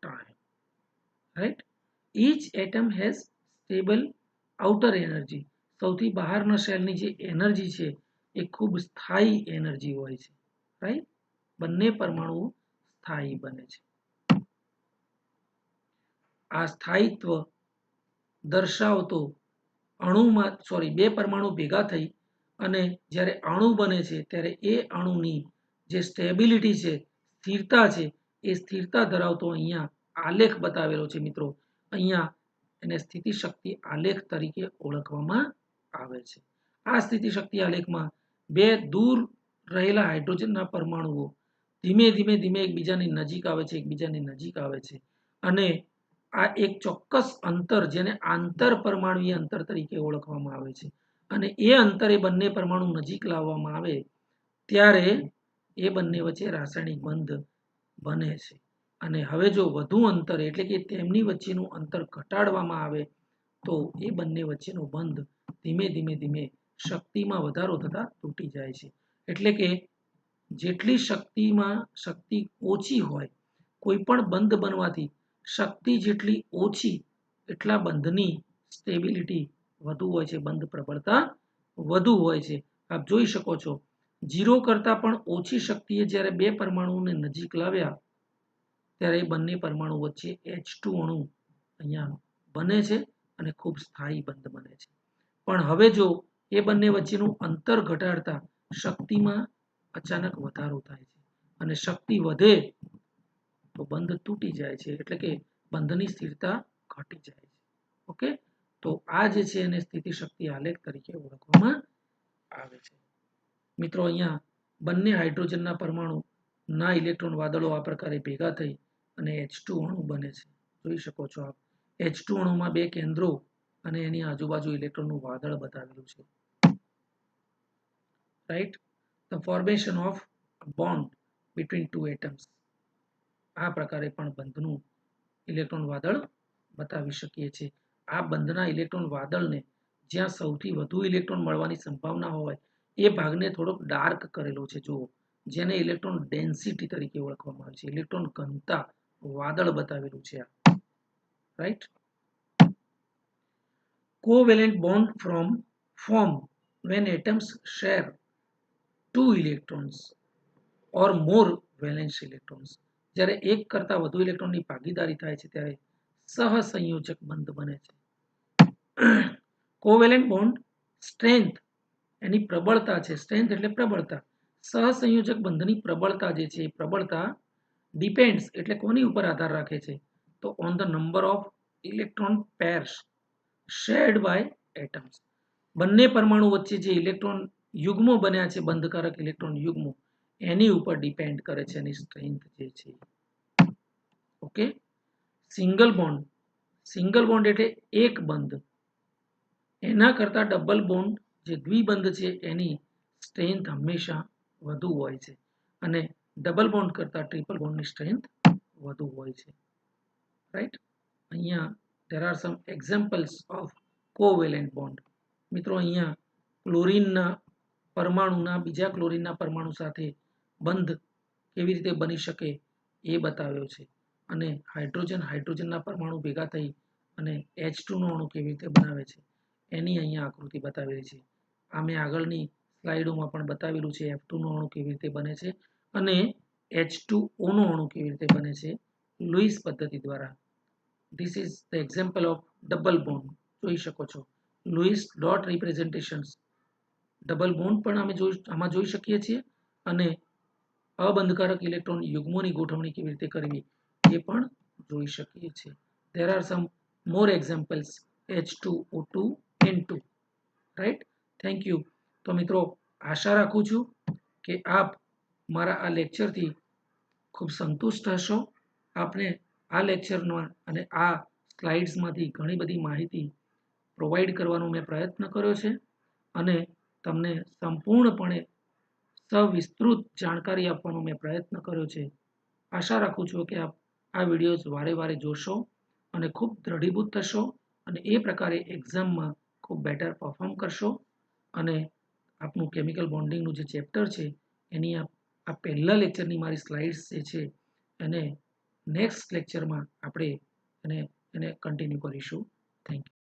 Speaker 1: time, right. Each atom has stable outer energy. સૌથી બહારના શેલની જે એનર્જી છે એ ખૂબ સ્થાયી એનર્જી હોય છે, રાઈટ. બંને પરમાણુઓ સ્થાયી બને છે. આ સ્થાયિત્વ દર્શાવતો અણુમાં બે પરમાણુ ભેગા થઈ અને જ્યારે અણુ બને છે ત્યારે એ અણુની જે સ્ટેબિલિટી છે, સ્થિરતા છે, એ સ્થિરતા ધરાવતો અહીંયા આલેખ બતાવેલો છે મિત્રો. અહીંયા એને સ્થિતિશક્તિ આલેખ તરીકે ઓળખવામાં આવે છે. આ સ્થિતિશક્તિ આલેખમાં બે દૂર રહેલા હાઇડ્રોજનના પરમાણુઓ ધીમે ધીમે ધીમે એકબીજાની નજીક આવે છે, એકબીજાની નજીક આવે છે, અને આ એક ચોક્કસ અંતર, જેને આંતર પરમાણુય અંતર તરીકે ઓળખવામાં આવે છે, અને એ અંતરે બંને પરમાણુ નજીક લાવવામાં આવે ત્યારે એ બંને વચ્ચે રાસાયણિક બંધ બને છે. અને હવે જો વધુ અંતર એટલે કે તેમની વચ્ચેનું અંતર ઘટાડવામાં આવે તો એ બંને વચ્ચેનો બંધ ધીમે ધીમે ધીમે શક્તિમાં વધારો થતા તૂટી જાય છે. એટલે કે જેટલી શક્તિ ઓછી હોય, કોઈ પણ બંધ બનવાથી શક્તિ જેટલી ઓછી એટલા બંધની સ્ટેબિલિટી વધુ હોય છે, બંધ પ્રબળતા વધુ હોય છે. આપ જોઈ શકો છો 0 કરતાં પણ ઓછી શક્તિએ જ્યારે બે પરમાણુઓને નજીક લાવ્યા ત્યારે બંને પરમાણુ વચ્ચે H2 અણુ અહીંયા બને છે અને ખૂબ સ્થાયી બંધ બને છે. પણ હવે જો એ બંને વચ્ચેનું અંતર ઘટાડતા શક્તિમાં અચાનક વધારો થાય છે અને શક્તિ વધે તો બંધ તૂટી જાય છે, એટલે કે બંધની સ્થિરતા ઘટી જાય છે. ઓકે, તો આ જે છે એને સ્થિતિશક્તિ આલેખ તરીકે ઓળખવામાં આવે છે. મિત્રો અહીંયા બંને હાઇડ્રોજનના પરમાણુ ના ઇલેક્ટ્રોન વાદળો આ પ્રકારે ભેગા થઈ અને H2 અણુ બને છે. જોઈ શકો છો આપ H2 અણુમાં બે કેન્દ્રો અને એની આજુબાજુ ઇલેક્ટ્રોનનું વાદળ બતાવેલું છે, right. The formation of bond between two atoms, આ પ્રકારે પણ બંધનું ઇલેક્ટ્રોન વાદળ બતાવી શકીએ છીએ. આ બંધના ઇલેક્ટ્રોન વાદળને જ્યાં સૌથી વધુ ઇલેક્ટ્રોન મળવાની સંભાવના હોય એ ભાગને થોડોક ડાર્ક કરેલો છે, જુઓ, જેને ઇલેક્ટ્રોન ડેન્સિટી તરીકે ઓળખવામાં આવે છે. ઇલેક્ટ્રોન ઘનતા વાદળ બતાવેલું છે આ, right. Covalent bond form when atoms share 2 electrons or more valence electrons. જ્યારે એક કરતાં વધુ ઇલેક્ટ્રોનની ભાગીદારી થાય છે ત્યારે સહસંયોજક બંધ બને છે. કોવેલેન્ટ બોન્ડ સ્ટ્રેન્થ, એની પ્રબળતા છે, સ્ટ્રેન્થ એટલે પ્રબળતા. સહસંયોજક બંધની પ્રબળતા જે છે એ પ્રબળતા ડિપેન્ડ્સ એટલે કોની ઉપર આધાર રાખે છે, તો on the number of electron pairs shared by atoms. બંને પરમાણુ વચ્ચે જે ઇલેક્ટ્રોન યુગ્મો બન્યા છે, બંધકારક ઇલેક્ટ્રોન યુગ્મો, એની ઉપર ડિપેન્ડ કરે છે એની સ્ટ્રેન્થ જે છે. ઓકે, સિંગલ બોન્ડ એટલે એક બંધ, એના કરતા ડબલ બોન્ડ જે દ્વિબંધ છે એની સ્ટ્રેન્થ હંમેશા વધુ હોય છે, અને ડબલ બોન્ડ કરતા ટ્રિપલ બોન્ડની સ્ટ્રેન્થ વધુ હોય છે, રાઈટ. અહીંયા there are some examples of covalent bond. મિત્રો અહીંયા ક્લોરીનના પરમાણુના બીજા ક્લોરીનના પરમાણુ સાથે બંધ કેવી રીતે બની શકે એ બતાવ્યો છે, અને હાઇડ્રોજનના પરમાણુ ભેગા થઈ અને H2 નો અણુ કેવી રીતે બનાવે છે એની અહીંયા આકૃતિ બતાવેલી છે. આ મેં આગળની સ્લાઇડોમાં પણ બતાવેલું છે, F2 નો અણુ કેવી રીતે બને છે અને H2O નો અણુ કેવી રીતે બને છે લુઈસ પદ્ધતિ દ્વારા. This is the example of double bond. જોઈ શકો છો લુઈસ ડોટ રિપ્રેઝેન્ટેશન્સ, ડબલ બોન્ડ પણ આમાં જોઈ શકીએ છીએ અને અબંધકારક ઇલેક્ટ્રોન યુગ્મોની ગોઠવણી કેવી રીતે કરવી એ પણ જોઈ શકીએ છીએ. There are some more examples H2O2 N2 right. Thank you. તો મિત્રો આશા રાખું છું કે આપ મારા આ લેક્ચરથી ખૂબ સંતુષ્ટ હશો. આપને આ લેક્ચરમાં અને આ સ્લાઇડ્સમાંથી ઘણી બધી માહિતી પ્રોવાઈડ કરવાનો મેં પ્રયત્ન કર્યો છે અને તમને સંપૂર્ણપણે સવિસ્તૃત જાણકારી આપવાનો મેં પ્રયત્ન કર્યો છે. આશા રાખું છું કે આપ આ વિડીયોઝ વારે વારે જોશો અને ખૂબ દ્રઢીભૂત થશો અને એ પ્રકારે એક્ઝામમાં ખૂબ બેટર પરફોર્મ કરશો અને આપનું કેમિકલ બોન્ડિંગનું જે ચેપ્ટર છે એની આ પહેલા લેક્ચરની મારી સ્લાઇડ્સ જે છે એને નેક્સ્ટ લેક્ચરમાં આપણે એને કન્ટિન્યુ કરીશું. Thank you.